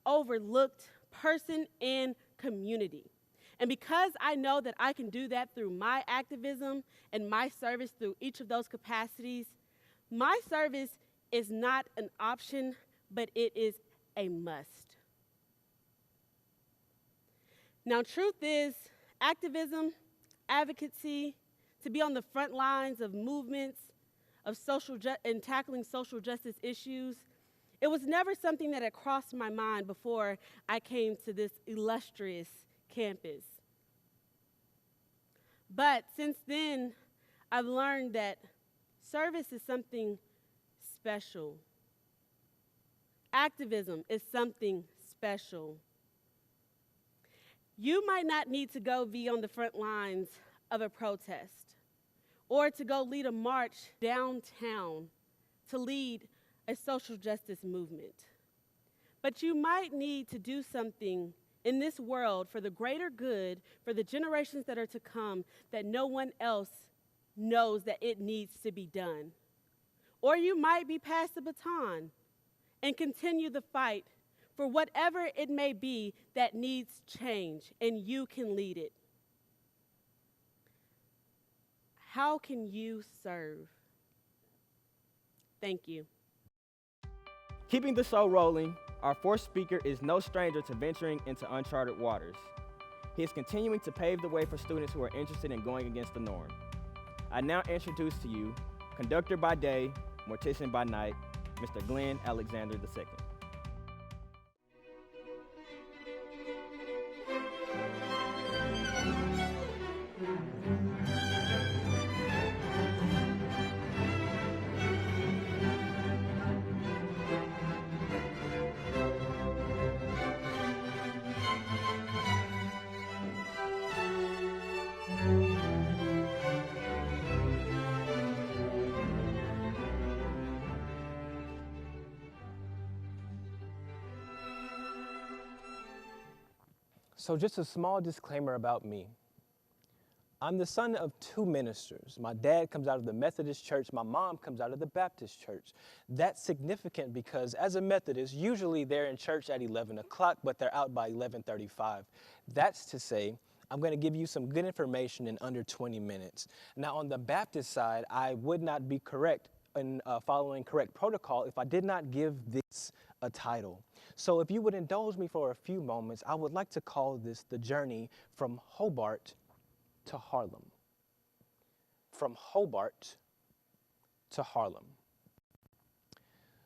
Speaker 5: overlooked person and community. And because I know that I can do that through my activism and my service through each of those capacities, my service is not an option, but it is a must. Now, truth is, activism, advocacy, to be on the front lines of movements of and tackling social justice issues, it was never something that had crossed my mind before I came to this illustrious campus. But since then, I've learned that service is something special. Activism is something special. You might not need to go be on the front lines of a protest or to go lead a march downtown to lead a social justice movement. But you might need to do something in this world for the greater good, for the generations that are to come, that no one else knows that it needs to be done. Or you might be passed the baton and continue the fight for whatever it may be that needs change, and you can lead it. How can you serve? Thank you.
Speaker 2: Keeping the show rolling, our fourth speaker is no stranger to venturing into uncharted waters. He is continuing to pave the way for students who are interested in going against the norm. I now introduce to you, conductor by day, mortician by night, Mr. Glenn Alexander II.
Speaker 6: So just a small disclaimer about me. I'm the son of two ministers. My dad comes out of the Methodist church. My mom comes out of the Baptist church. That's significant because as a Methodist, usually they're in church at 11 o'clock, but they're out by 11:35. That's to say, I'm going to give you some good information in under 20 minutes. Now, on the Baptist side, I would not be correct in following correct protocol if I did not give this a title. So if you would indulge me for a few moments, I would like to call this the journey from Hobart to Harlem. From Hobart to Harlem.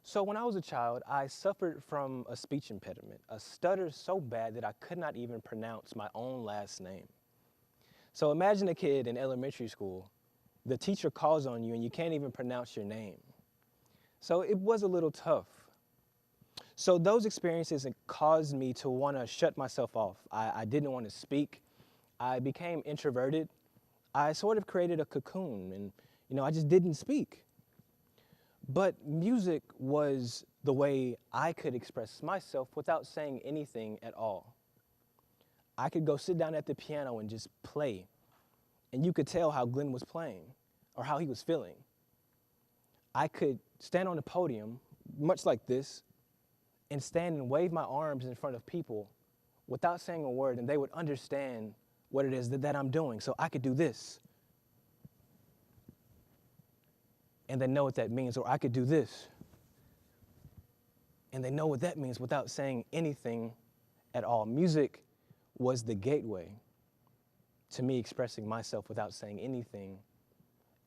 Speaker 6: So when I was a child, I suffered from a speech impediment, a stutter so bad that I could not even pronounce my own last name. So imagine a kid in elementary school, the teacher calls on you and you can't even pronounce your name. So it was a little tough. So those experiences caused me to want to shut myself off. I didn't want to speak. I became introverted. I sort of created a cocoon and, I just didn't speak. But music was the way I could express myself without saying anything at all. I could go sit down at the piano and just play, and you could tell how Glenn was playing or how he was feeling. I could stand on the podium, much like this, and stand and wave my arms in front of people without saying a word, and they would understand what it is that I'm doing. So I could do this, and they know what that means, or I could do this, and they know what that means without saying anything at all. Music was the gateway to me expressing myself without saying anything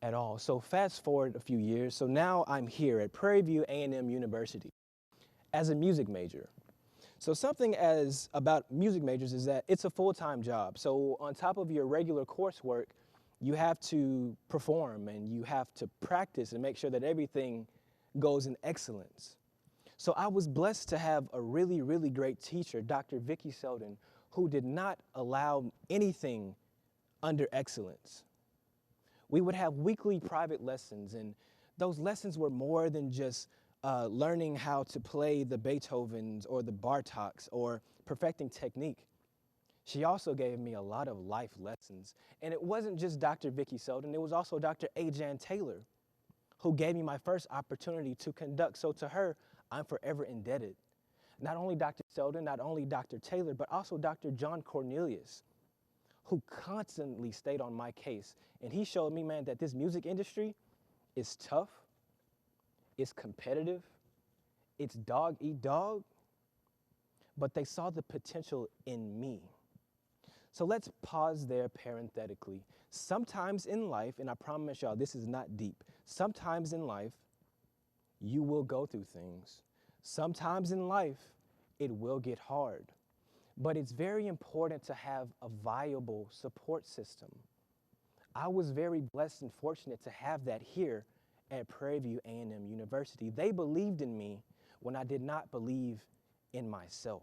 Speaker 6: at all. So fast forward a few years, so now I'm here at Prairie A&M University as a music major. So something as about music majors is that it's a full-time job. So on top of your regular coursework, you have to perform and you have to practice and make sure that everything goes in excellence. So I was blessed to have a really, really great teacher, Dr. Vicky Selden, who did not allow anything under excellence. We would have weekly private lessons, and those lessons were more than just learning how to play the Beethovens or the Bartoks or perfecting technique. She also gave me a lot of life lessons. And it wasn't just Dr. Vicky Selden, it was also Dr. Ajan Taylor, who gave me my first opportunity to conduct. So to her, I'm forever indebted. Not only Dr. Selden, not only Dr. Taylor, but also Dr. John Cornelius, who constantly stayed on my case. And he showed me, man, that this music industry is tough, it's competitive, it's dog eat dog, but they saw the potential in me. So let's pause there parenthetically. Sometimes in life, and I promise y'all this is not deep, sometimes in life you will go through things. Sometimes in life it will get hard, but it's very important to have a viable support system. I was very blessed and fortunate to have that here at Prairie View A&M University. They believed in me when I did not believe in myself.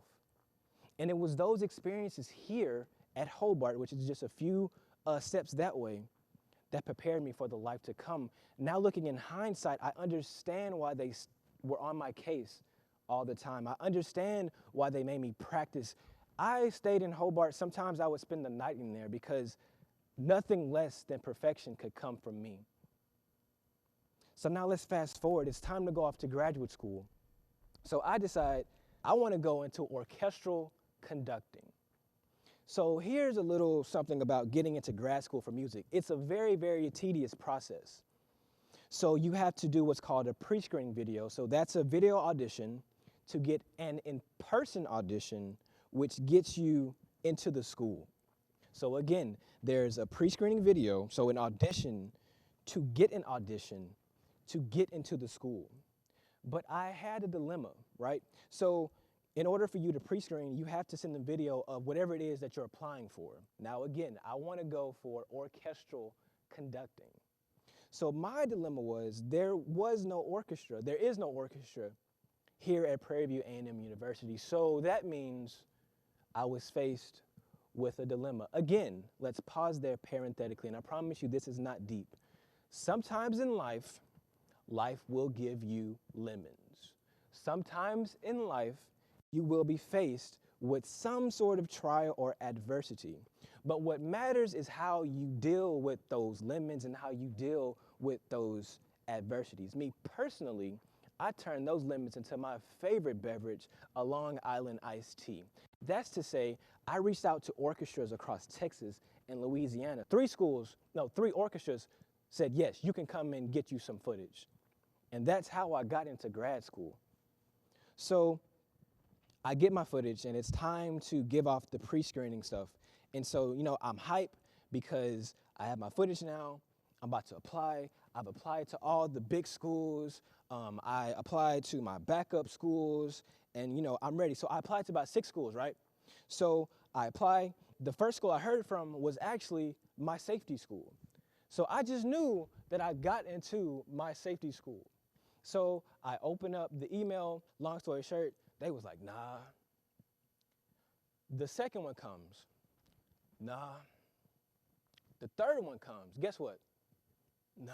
Speaker 6: And it was those experiences here at Hobart, which is just a few steps that way, that prepared me for the life to come. Now looking in hindsight, I understand why they were on my case all the time. I understand why they made me practice. I stayed in Hobart. Sometimes I would spend the night in there because nothing less than perfection could come from me. So now let's fast forward. It's time to go off to graduate school. So I decide I want to go into orchestral conducting. So here's a little something about getting into grad school for music. It's a very, very tedious process. So you have to do what's called a pre-screening video. So that's a video audition to get an in-person audition, which gets you into the school. So again, there's a pre-screening video, so an audition to get an audition to get into the school. But I had a dilemma, right? So in order for you to pre-screen, you have to send a video of whatever it is that you're applying for. Now again, I want to go for orchestral conducting. So my dilemma was there was no orchestra. There is no orchestra here at Prairie View A&M University. So that means I was faced with a dilemma. Again, let's pause there parenthetically, and I promise you this is not deep. Sometimes in life, life will give you lemons. Sometimes in life, you will be faced with some sort of trial or adversity. But what matters is how you deal with those lemons and how you deal with those adversities. Me personally, I turned those lemons into my favorite beverage, a Long Island iced tea. That's to say, I reached out to orchestras across Texas and Louisiana. 3 orchestras said, yes, you can come and get you some footage. And that's how I got into grad school. So I get my footage and it's time to give off the pre-screening stuff. And so, I'm hyped because I have my footage now. I'm about to apply. I've applied to all the big schools. I applied to my backup schools and, I'm ready. So I applied to about 6 schools, right? So I apply. The first school I heard from was actually my safety school. So I just knew that I got into my safety school. So I open up the email, long story short, they was like, nah. The second one comes, nah. The third one comes, guess what? Nah.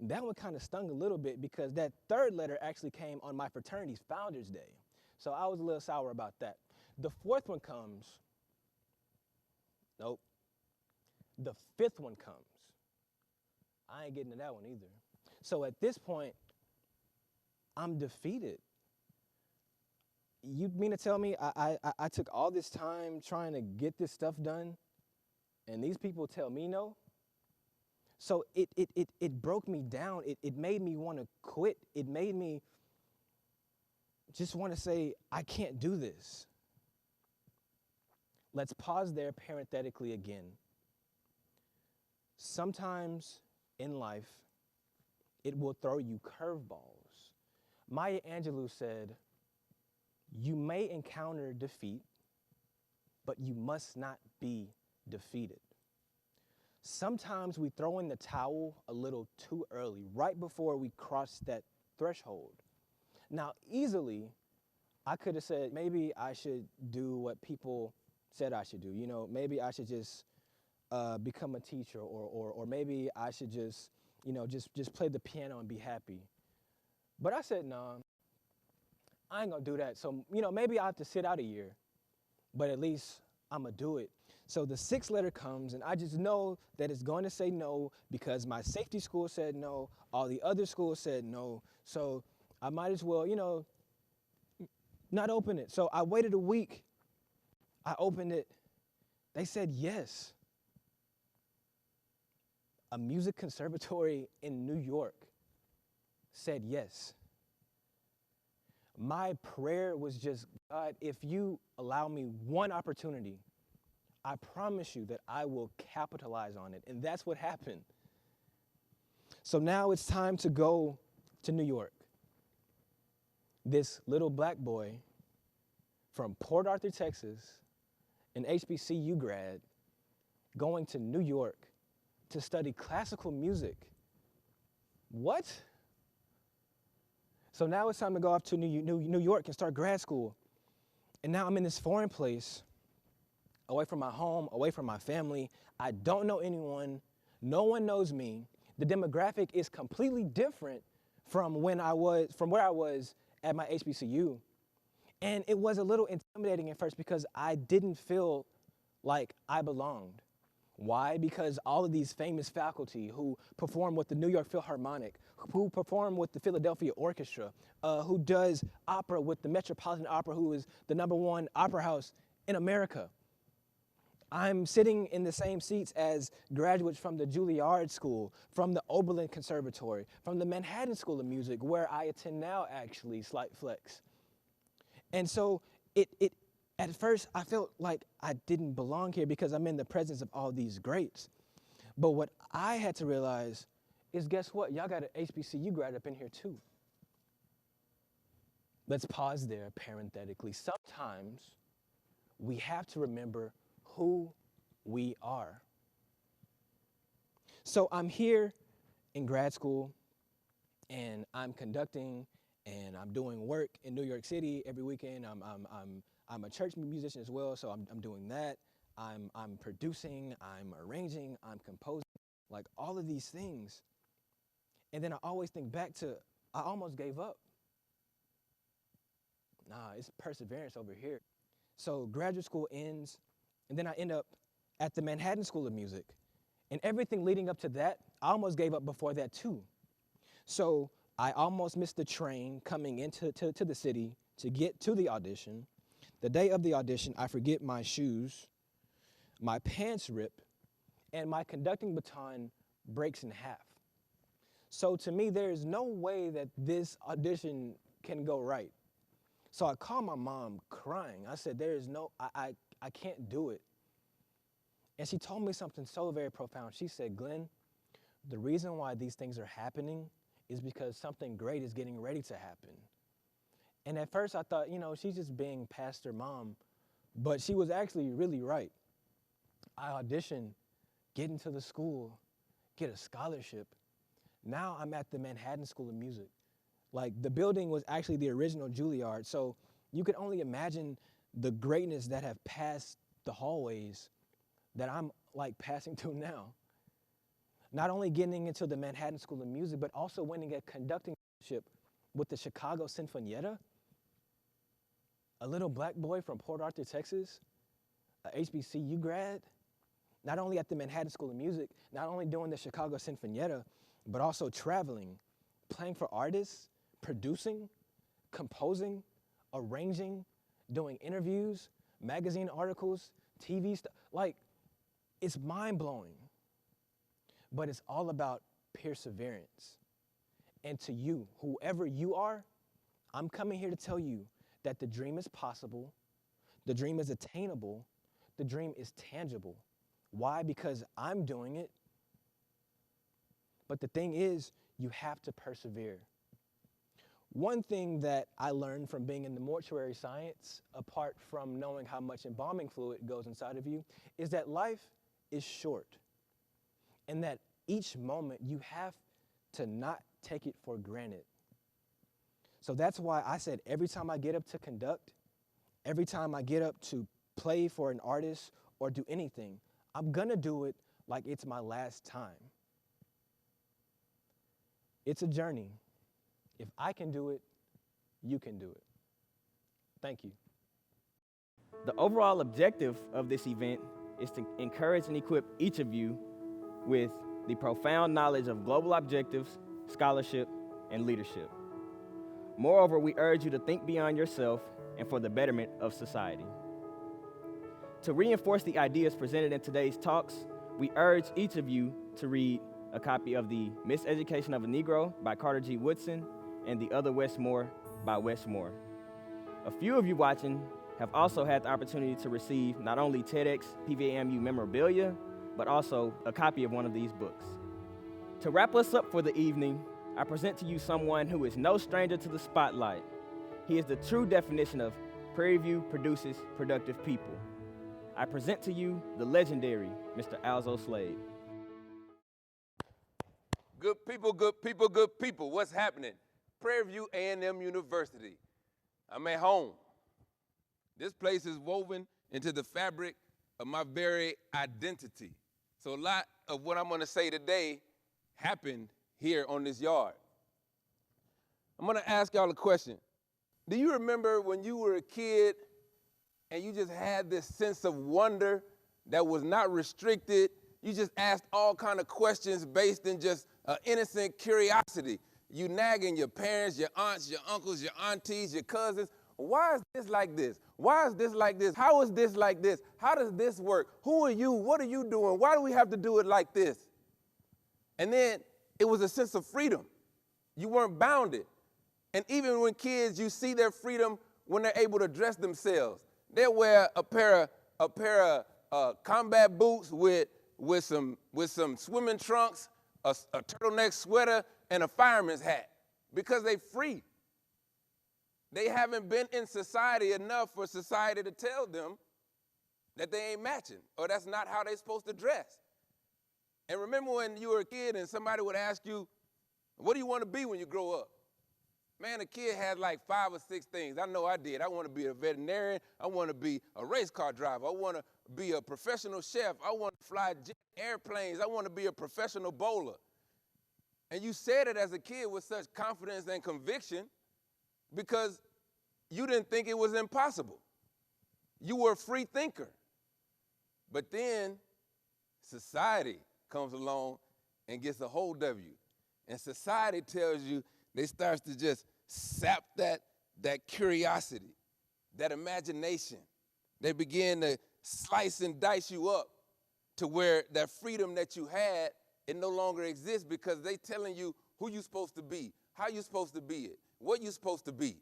Speaker 6: That one kind of stung a little bit because that third letter actually came on my fraternity's Founders Day. So I was a little sour about that. The fourth one comes, nope. The fifth one comes. I ain't getting to that one either. So at this point, I'm defeated. You mean to tell me I took all this time trying to get this stuff done, and these people tell me no? So it broke me down. It made me want to quit. It made me just want to say, I can't do this. Let's pause there parenthetically again. Sometimes in life, it will throw you curveballs. Maya Angelou said, You may encounter defeat, but you must not be defeated. Sometimes we throw in the towel a little too early, right before we cross that threshold. Now, easily, I could have said, maybe I should do what people said I should do. You know, maybe I should just become a teacher, or maybe I should just, you know, just play the piano and be happy. But I said, no, I ain't gonna do that. So, you know, maybe I have to sit out a year, but at least I'm gonna do it. So the 6th letter comes, and I just know that it's going to say no because my safety school said no, all the other schools said no. So I might as well, you know, not open it. So I waited a week. I opened it. They said yes. A music conservatory in New York said yes. My prayer was just, God, if you allow me one opportunity, I promise you that I will capitalize on it. And that's what happened. So now it's time to go to New York. This little black boy from Port Arthur, Texas, an HBCU grad, going to New York to study classical music. What? So now it's time to go off to New York and start grad school. And now I'm in this foreign place, away from my home, away from my family. I don't know anyone. No one knows me. The demographic is completely different from where I was at my HBCU. And it was a little intimidating at first because I didn't feel like I belonged. Why? Because all of these famous faculty who perform with the New York Philharmonic, who perform with the Philadelphia Orchestra, who does opera with the Metropolitan Opera, who is the #1 opera house in America. I'm sitting in the same seats as graduates from the Juilliard School, from the Oberlin Conservatory, from the Manhattan School of Music, where I attend now, actually, slight flex. And so at first, I felt like I didn't belong here because I'm in the presence of all these greats. But what I had to realize is, guess what? Y'all got an HBCU grad up in here too. Let's pause there parenthetically. Sometimes we have to remember who we are. So I'm here in grad school, and I'm conducting, and I'm doing work in New York City every weekend. I'm a church musician as well, so I'm doing that. I'm producing, I'm arranging, I'm composing, like all of these things. And then I always think back to, I almost gave up. Nah, it's perseverance over here. So graduate school ends, and then I end up at the Manhattan School of Music. And everything leading up to that, I almost gave up before that too. So I almost missed the train coming into the city to get to the audition. The day of the audition, I forget my shoes, my pants rip, and my conducting baton breaks in half. So to me, there is no way that this audition can go right. So I called my mom crying. I said, I can't do it. And she told me something so very profound. She said, Glenn, the reason why these things are happening is because something great is getting ready to happen. And at first I thought, she's just being pastor mom, but she was actually really right. I auditioned, get into the school, get a scholarship. Now I'm at the Manhattan School of Music. Like, the building was actually the original Juilliard, so you could only imagine the greatness that have passed the hallways that I'm like passing to now. Not only getting into the Manhattan School of Music, but also winning a conducting scholarship with the Chicago Sinfonietta. A little black boy from Port Arthur, Texas, a HBCU grad, not only at the Manhattan School of Music, not only doing the Chicago Sinfonietta, but also traveling, playing for artists, producing, composing, arranging, doing interviews, magazine articles, TV stuff. Like, it's mind-blowing. But it's all about perseverance. And to you, whoever you are, I'm coming here to tell you that the dream is possible, the dream is attainable, the dream is tangible. Why? Because I'm doing it. But the thing is, you have to persevere. One thing that I learned from being in the mortuary science, apart from knowing how much embalming fluid goes inside of you, is that life is short. And that each moment you have to not take it for granted. So that's why I said every time I get up to conduct, every time I get up to play for an artist or do anything, I'm gonna do it like it's my last time. It's a journey. If I can do it, you can do it. Thank you.
Speaker 2: The overall objective of this event is to encourage and equip each of you with the profound knowledge of global objectives, scholarship, and leadership. Moreover, we urge you to think beyond yourself and for the betterment of society. To reinforce the ideas presented in today's talks, we urge each of you to read a copy of The Miseducation of a Negro by Carter G. Woodson and The Other Westmore by Wes Moore. A few of you watching have also had the opportunity to receive not only TEDxPVAMU memorabilia, but also a copy of one of these books. To wrap us up for the evening, I present to you someone who is no stranger to the spotlight. He is the true definition of Prairie View produces productive people. I present to you the legendary Mr. Alzo Slade.
Speaker 7: Good people, good people, good people. What's happening? Prairie View A&M University. I'm at home. This place is woven into the fabric of my very identity. So a lot of what I'm going to say today happened here on this yard. I'm going to ask y'all a question. Do you remember when you were a kid and you just had this sense of wonder that was not restricted? You just asked all kind of questions based in just innocent curiosity. You nagging your parents, your aunts, your uncles, your aunties, your cousins. Why is this like this? Why is this like this? How is this like this? How does this work? Who are you? What are you doing? Why do we have to do it like this? And then it was a sense of freedom. You weren't bounded. And even when kids, you see their freedom when they're able to dress themselves. They'll wear a pair of combat boots with some swimming trunks, a turtleneck sweater, and a fireman's hat because they're free. They haven't been in society enough for society to tell them that they ain't matching or that's not how they're supposed to dress. And remember when you were a kid and somebody would ask you, what do you want to be when you grow up? Man, a kid had like 5 or 6 things. I know I did. I want to be a veterinarian. I want to be a race car driver. I want to be a professional chef. I want to fly jet airplanes. I want to be a professional bowler. And you said it as a kid with such confidence and conviction because you didn't think it was impossible. You were a free thinker. But then society comes along and gets a hold of you. And society tells you, they start to just sap that curiosity, that imagination. They begin to slice and dice you up to where that freedom that you had, it no longer exists because they telling you who you're supposed to be, how you're supposed to be it, what you're supposed to be.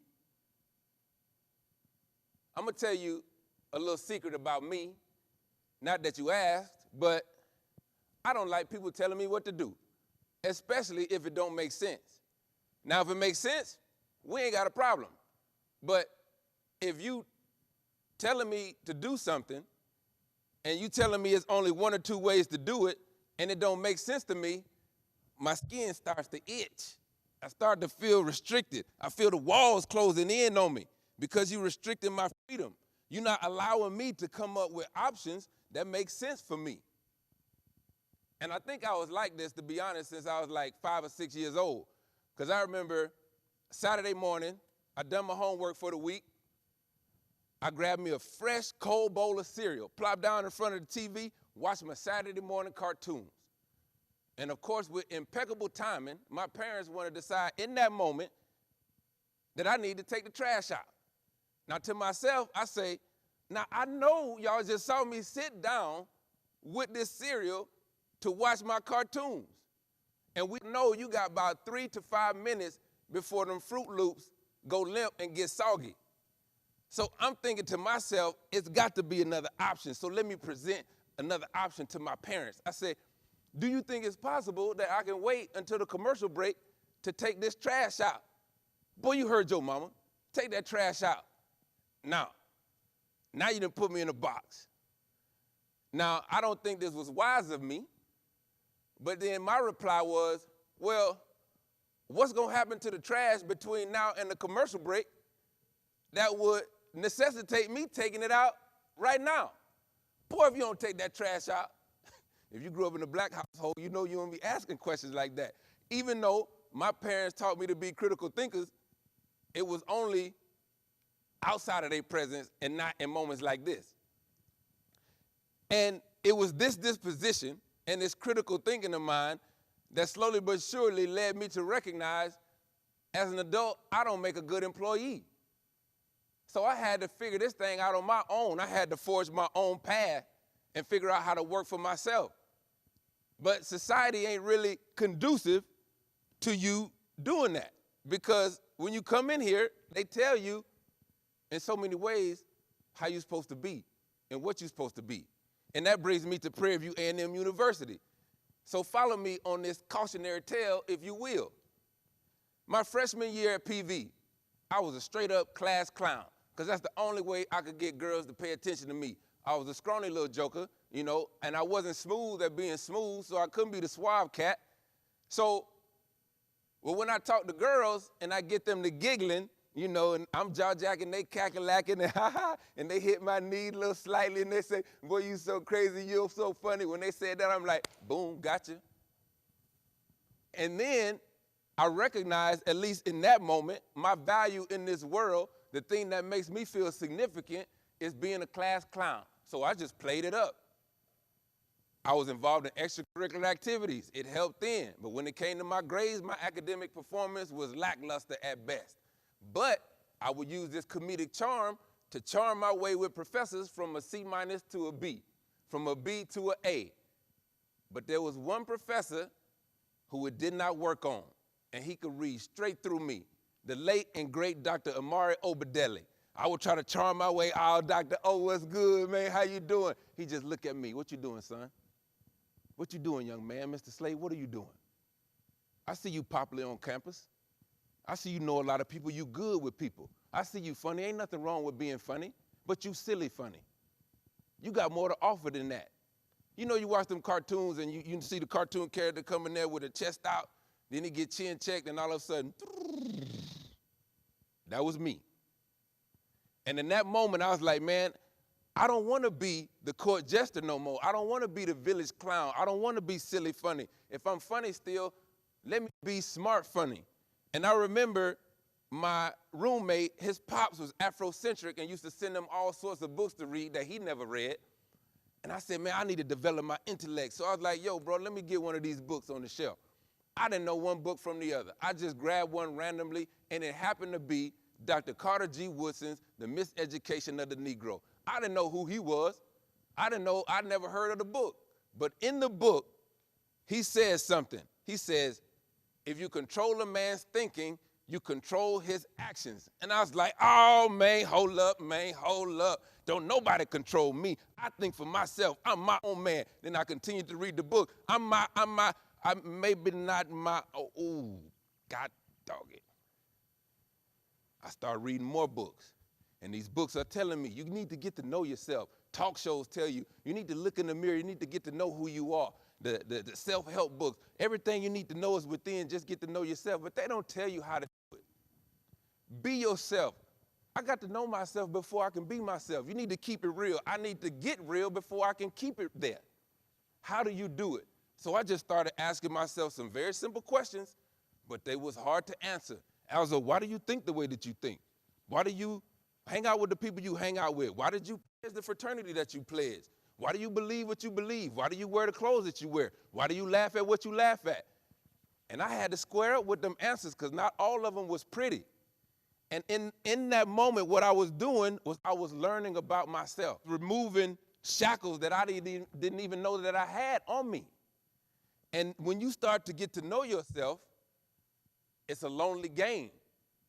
Speaker 7: I'm going to tell you a little secret about me. Not that you asked, but I don't like people telling me what to do, especially if it don't make sense. Now, if it makes sense, we ain't got a problem. But if you telling me to do something and you telling me it's only 1 or 2 ways to do it and it don't make sense to me, my skin starts to itch. I start to feel restricted. I feel the walls closing in on me because you're restricting my freedom. You're not allowing me to come up with options that make sense for me. And I think I was like this, to be honest, since I was like 5 or 6 years old. Because I remember Saturday morning, I done my homework for the week. I grabbed me a fresh, cold bowl of cereal, plopped down in front of the TV, watched my Saturday morning cartoons. And of course, with impeccable timing, my parents wanted to decide in that moment that I need to take the trash out. Now to myself, I say, now I know y'all just saw me sit down with this cereal to watch my cartoons. And we know you got about 3 to 5 minutes before them Fruit Loops go limp and get soggy. So I'm thinking to myself, it's got to be another option. So let me present another option to my parents. I said, do you think it's possible that I can wait until the commercial break to take this trash out? Boy, you heard your mama. Take that trash out. Now you done put me in a box. Now, I don't think this was wise of me, but then my reply was, well, what's gonna happen to the trash between now and the commercial break that would necessitate me taking it out right now? Boy, if you don't take that trash out, if you grew up in a black household, you know you won't be asking questions like that. Even though my parents taught me to be critical thinkers, it was only outside of their presence and not in moments like this. And it was this disposition and this critical thinking of mine that slowly but surely led me to recognize, as an adult, I don't make a good employee. So I had to figure this thing out on my own. I had to forge my own path and figure out how to work for myself. But society ain't really conducive to you doing that, because when you come in here, they tell you in so many ways how you're supposed to be and what you're supposed to be. And that brings me to Prairie A&M University. So follow me on this cautionary tale, if you will. My freshman year at PV, I was a straight up class clown, because that's the only way I could get girls to pay attention to me. I was a scrawny little joker, you know, and I wasn't smooth at being smooth, so I couldn't be the suave cat. So, well, when I talk to girls and I get them to giggling, you know, and I'm jaw-jacking, they cackle-lacking, and ha-ha, and they hit my knee a little slightly, and they say, boy, you so crazy, you're so funny. When they said that, I'm like, boom, gotcha. And then I recognized, at least in that moment, my value in this world, the thing that makes me feel significant is being a class clown. So I just played it up. I was involved in extracurricular activities. It helped then. But when it came to my grades, my academic performance was lackluster at best. But I would use this comedic charm to charm my way with professors from a C- to a B, from a B to an A. But there was one professor who it did not work on, and he could read straight through me, the late and great Dr. Amari Obadelli. I would try to charm my way, oh, Dr. O, what's good, man, how you doing? He just look at me, what you doing, son? What you doing, young man? Mr. Slade, what are you doing? I see you popular on campus. I see you know a lot of people, you good with people. I see you funny, ain't nothing wrong with being funny, but you silly funny. You got more to offer than that. You know, you watch them cartoons and you see the cartoon character come in there with a chest out, then he get chin checked, and all of a sudden, that was me. And in that moment, I was like, man, I don't want to be the court jester no more. I don't want to be the village clown. I don't want to be silly funny. If I'm funny still, let me be smart funny. And I remember my roommate, his pops was Afrocentric and used to send him all sorts of books to read that he never read. And I said, man, I need to develop my intellect. So I was like, yo, bro, let me get one of these books on the shelf. I didn't know one book from the other. I just grabbed one randomly, and it happened to be Dr. Carter G. Woodson's The Miseducation of the Negro. I didn't know who he was. I never heard of the book. But in the book, he says something. He says, if you control a man's thinking, you control his actions. And I was like, oh, man, hold up, man, hold up. Don't nobody control me. I think for myself. I'm my own man. Then I continued to read the book. I'm maybe not my, God dog it. I started reading more books. And these books are telling me, you need to get to know yourself. Talk shows tell you, you need to look in the mirror, you need to get to know who you are. The self-help books, everything you need to know is within, just get to know yourself. But they don't tell you how to do it. Be yourself. I got to know myself before I can be myself. You need to keep it real. I need to get real before I can keep it there. How do you do it? So I just started asking myself some very simple questions, but they was hard to answer. I was like, why do you think the way that you think? Why do you hang out with the people you hang out with? Why did you pledge the fraternity that you pledged? Why do you believe what you believe? Why do you wear the clothes that you wear? Why do you laugh at what you laugh at? And I had to square up with them answers because not all of them was pretty. And in that moment, what I was doing was I was learning about myself, removing shackles that I didn't even know that I had on me. And when you start to get to know yourself, it's a lonely game.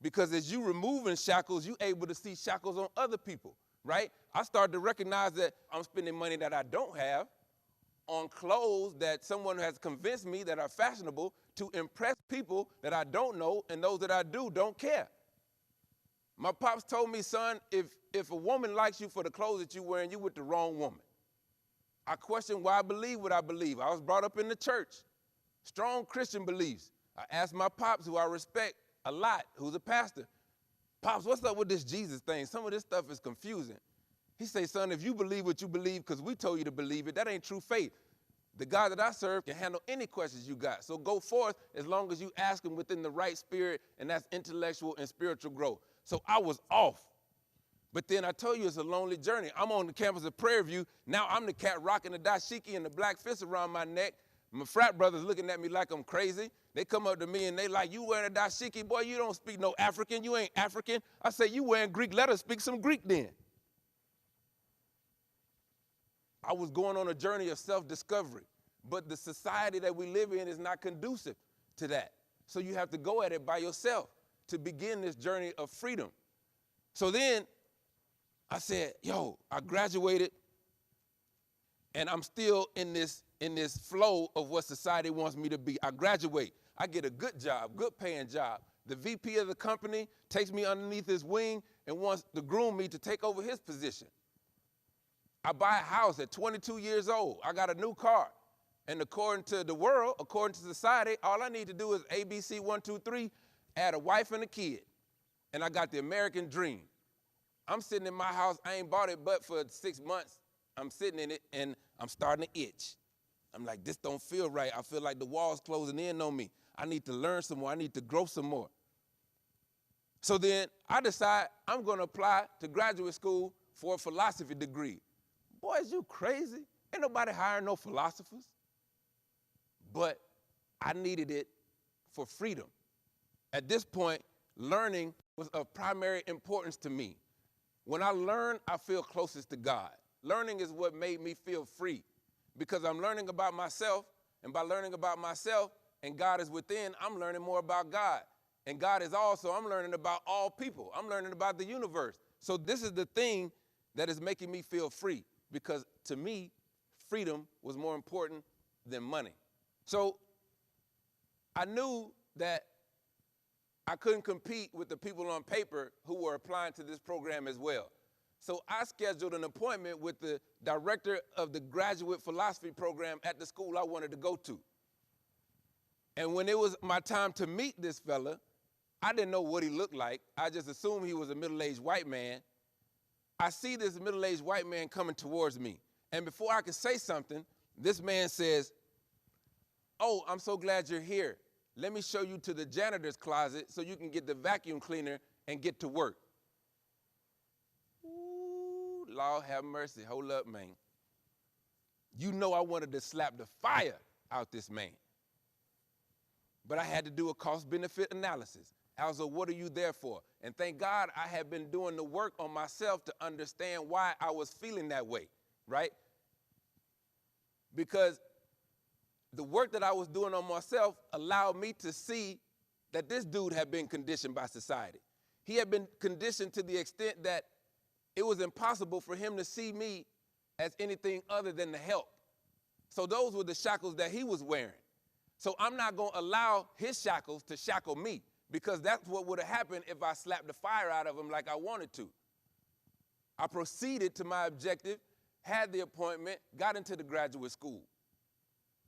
Speaker 7: Because as you removing shackles, you're able to see shackles on other people, right? I started to recognize that I'm spending money that I don't have on clothes that someone has convinced me that are fashionable to impress people that I don't know, and those that I do don't care. My pops told me, son, if a woman likes you for the clothes that you're wearing, you're with the wrong woman. I questioned why I believe what I believe. I was brought up in the church, strong Christian beliefs. I asked my pops, who I respect a lot, who's a pastor, Pops, what's up with this Jesus thing? Some of this stuff is confusing. He say, son, if you believe what you believe because we told you to believe it, that ain't true faith. The God that I serve can handle any questions you got. So go forth as long as you ask him within the right spirit, and that's intellectual and spiritual growth. So I was off. But then I told you it's a lonely journey. I'm on the campus of Prairie View. Now I'm the cat rocking the dashiki and the black fist around my neck. My frat brothers looking at me like I'm crazy. They come up to me and they like, you wearing a dashiki? Boy, you don't speak no African. You ain't African. I say, you wearing Greek letters. Speak some Greek then. I was going on a journey of self-discovery. But the society that we live in is not conducive to that. So you have to go at it by yourself to begin this journey of freedom. So then I said, yo, I graduated and I'm still in this flow of what society wants me to be. I graduate, I get a good job, good paying job. The VP of the company takes me underneath his wing and wants to groom me to take over his position. I buy a house at 22 years old. I got a new car. And according to the world, according to society, all I need to do is ABC 1, 2, 3, add a wife and a kid. And I got the American dream. I'm sitting in my house. I ain't bought it but for 6 months. I'm sitting in it, and I'm starting to itch. I'm like, this don't feel right. I feel like the wall's closing in on me. I need to learn some more. I need to grow some more. So then I decide I'm going to apply to graduate school for a philosophy degree. Boy, is you crazy? Ain't nobody hiring no philosophers. But I needed it for freedom. At this point, learning was of primary importance to me. When I learn, I feel closest to God. Learning is what made me feel free because I'm learning about myself, and by learning about myself and God is within, I'm learning more about God. And God is also, I'm learning about all people. I'm learning about the universe. So this is the thing that is making me feel free because to me, freedom was more important than money. So I knew that I couldn't compete with the people on paper who were applying to this program as well. So I scheduled an appointment with the director of the graduate philosophy program at the school I wanted to go to. And when it was my time to meet this fella, I didn't know what he looked like. I just assumed he was a middle-aged white man. I see this middle-aged white man coming towards me. And before I could say something, this man says, oh, I'm so glad you're here. Let me show you to the janitor's closet so you can get the vacuum cleaner and get to work. Ooh, Lord have mercy. Hold up, man. You know I wanted to slap the fire out this man. But I had to do a cost-benefit analysis. Also, what are you there for? And thank God I had been doing the work on myself to understand why I was feeling that way, right? Because the work that I was doing on myself allowed me to see that this dude had been conditioned by society. He had been conditioned to the extent that it was impossible for him to see me as anything other than the help. So those were the shackles that he was wearing. So I'm not going to allow his shackles to shackle me because that's what would have happened if I slapped the fire out of him like I wanted to. I proceeded to my objective, had the appointment, got into the graduate school.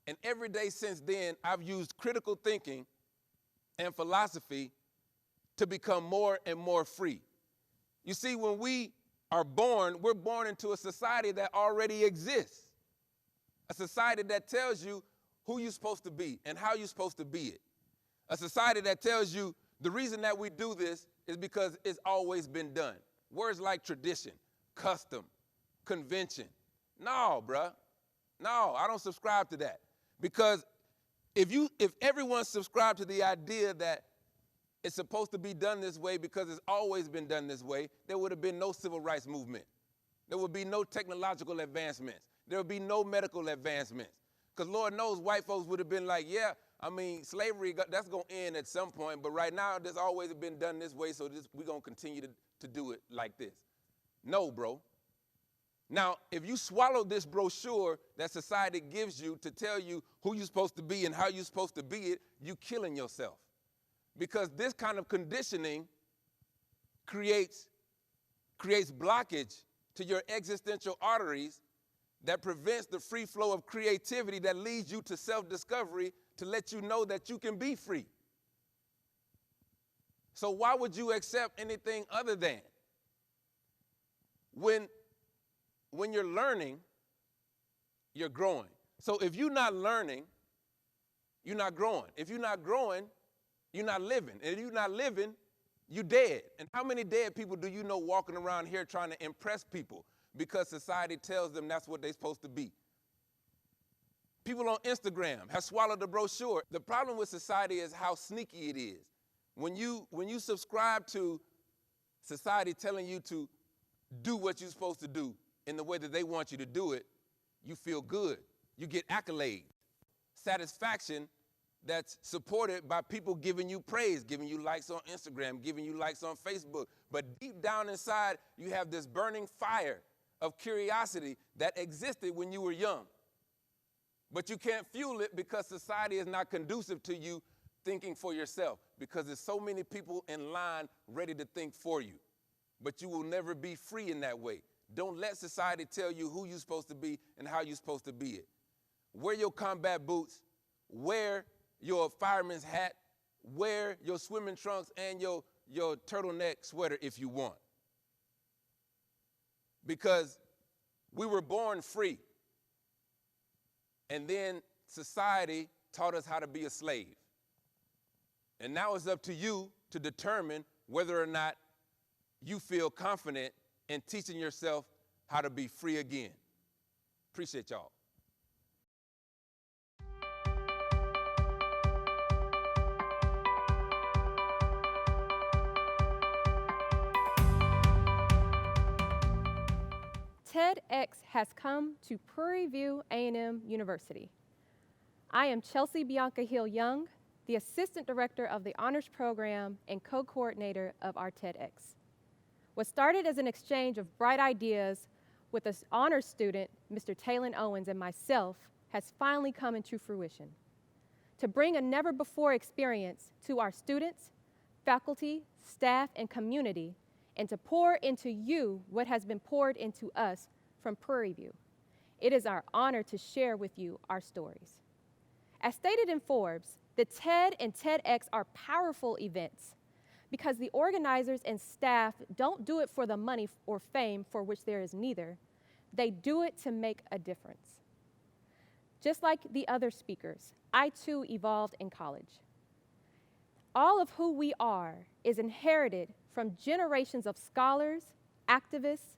Speaker 7: And every day since then, I've used critical thinking and philosophy to become more and more free. You see, when we are born, we're born into a society that already exists. A society that tells you who you're supposed to be and how you're supposed to be it. A society that tells you the reason that we do this is because it's always been done. Words like tradition, custom, convention. No, bruh. No, I don't subscribe to that. Because if everyone subscribed to the idea that it's supposed to be done this way because it's always been done this way, there would have been no civil rights movement. There would be no technological advancements. There would be no medical advancements. Because Lord knows white folks would have been like, yeah, I mean, slavery, that's going to end at some point, but right now it's always been done this way, so we're going to continue to do it like this. No, bro. Now, if you swallow this brochure that society gives you to tell you who you're supposed to be and how you're supposed to be it, you're killing yourself. Because this kind of conditioning creates blockage to your existential arteries that prevents the free flow of creativity that leads you to self-discovery to let you know that you can be free. So why would you accept anything other than? When you're learning, you're growing. So if you're not learning, you're not growing. If you're not growing, you're not living. And if you're not living, you're dead. And how many dead people do you know walking around here trying to impress people because society tells them that's what they're supposed to be? People on Instagram have swallowed the brochure. The problem with society is how sneaky it is. When you subscribe to society telling you to do what you're supposed to do in the way that they want you to do it, you feel good. You get accolades, satisfaction that's supported by people giving you praise, giving you likes on Instagram, giving you likes on Facebook. But deep down inside, you have this burning fire of curiosity that existed when you were young. But you can't fuel it because society is not conducive to you thinking for yourself, because there's so many people in line ready to think for you. But you will never be free in that way. Don't let society tell you who you're supposed to be and how you're supposed to be it. Wear your combat boots, wear your fireman's hat, wear your swimming trunks and your turtleneck sweater if you want. Because we were born free. And then society taught us how to be a slave. And now it's up to you to determine whether or not you feel confident in teaching yourself how to be free again. Appreciate y'all.
Speaker 4: TEDx has come to Prairie View A&M University. I am Chelsea Bianca Hill-Young, the Assistant Director of the Honors Program and Co-Coordinator of our TEDx. What started as an exchange of bright ideas with an honors student, Mr. Taylor Owens, and myself, has finally come into fruition. To bring a never-before experience to our students, faculty, staff, and community, and to pour into you what has been poured into us from Prairie View. It is our honor to share with you our stories. As stated in Forbes, the TED and TEDx are powerful events because the organizers and staff don't do it for the money or fame for which there is neither. They do it to make a difference. Just like the other speakers, I too evolved in college. All of who we are is inherited from generations of scholars, activists,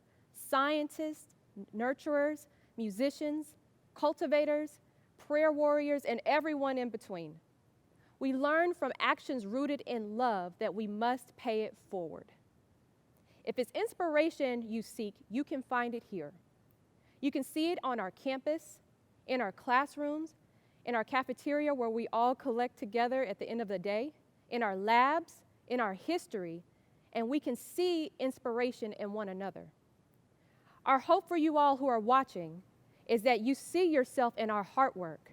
Speaker 4: scientists, nurturers, musicians, cultivators, prayer warriors, and everyone in between. We learn from actions rooted in love that we must pay it forward. If it's inspiration you seek, you can find it here. You can see it on our campus, in our classrooms, in our cafeteria where we all collect together at the end of the day, in our labs, in our history, and we can see inspiration in one another. Our hope for you all who are watching is that you see yourself in our heart work,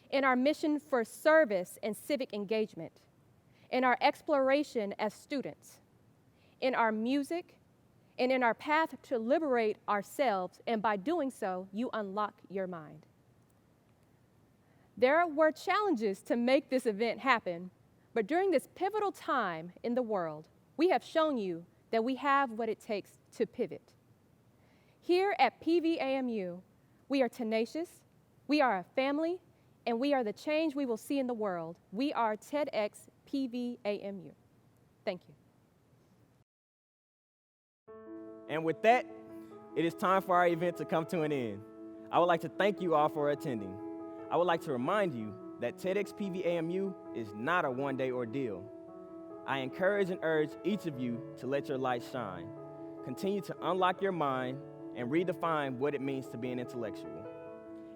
Speaker 4: in our mission for service and civic engagement, in our exploration as students, in our music, and in our path to liberate ourselves, and by doing so, you unlock your mind. There were challenges to make this event happen, but during this pivotal time in the world, we have shown you that we have what it takes to pivot. Here at PVAMU, we are tenacious, we are a family, and we are the change we will see in the world. We are TEDxPVAMU. Thank you.
Speaker 2: And with that, it is time for our event to come to an end. I would like to thank you all for attending. I would like to remind you that TEDxPVAMU is not a one-day ordeal. I encourage and urge each of you to let your light shine. Continue to unlock your mind and redefine what it means to be an intellectual.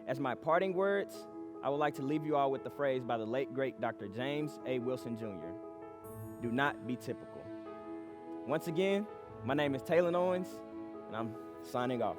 Speaker 2: As my parting words, I would like to leave you all with the phrase by the late, great Dr. James A. Wilson Jr. Do not be typical. Once again, my name is Taylor Owens, and I'm signing off.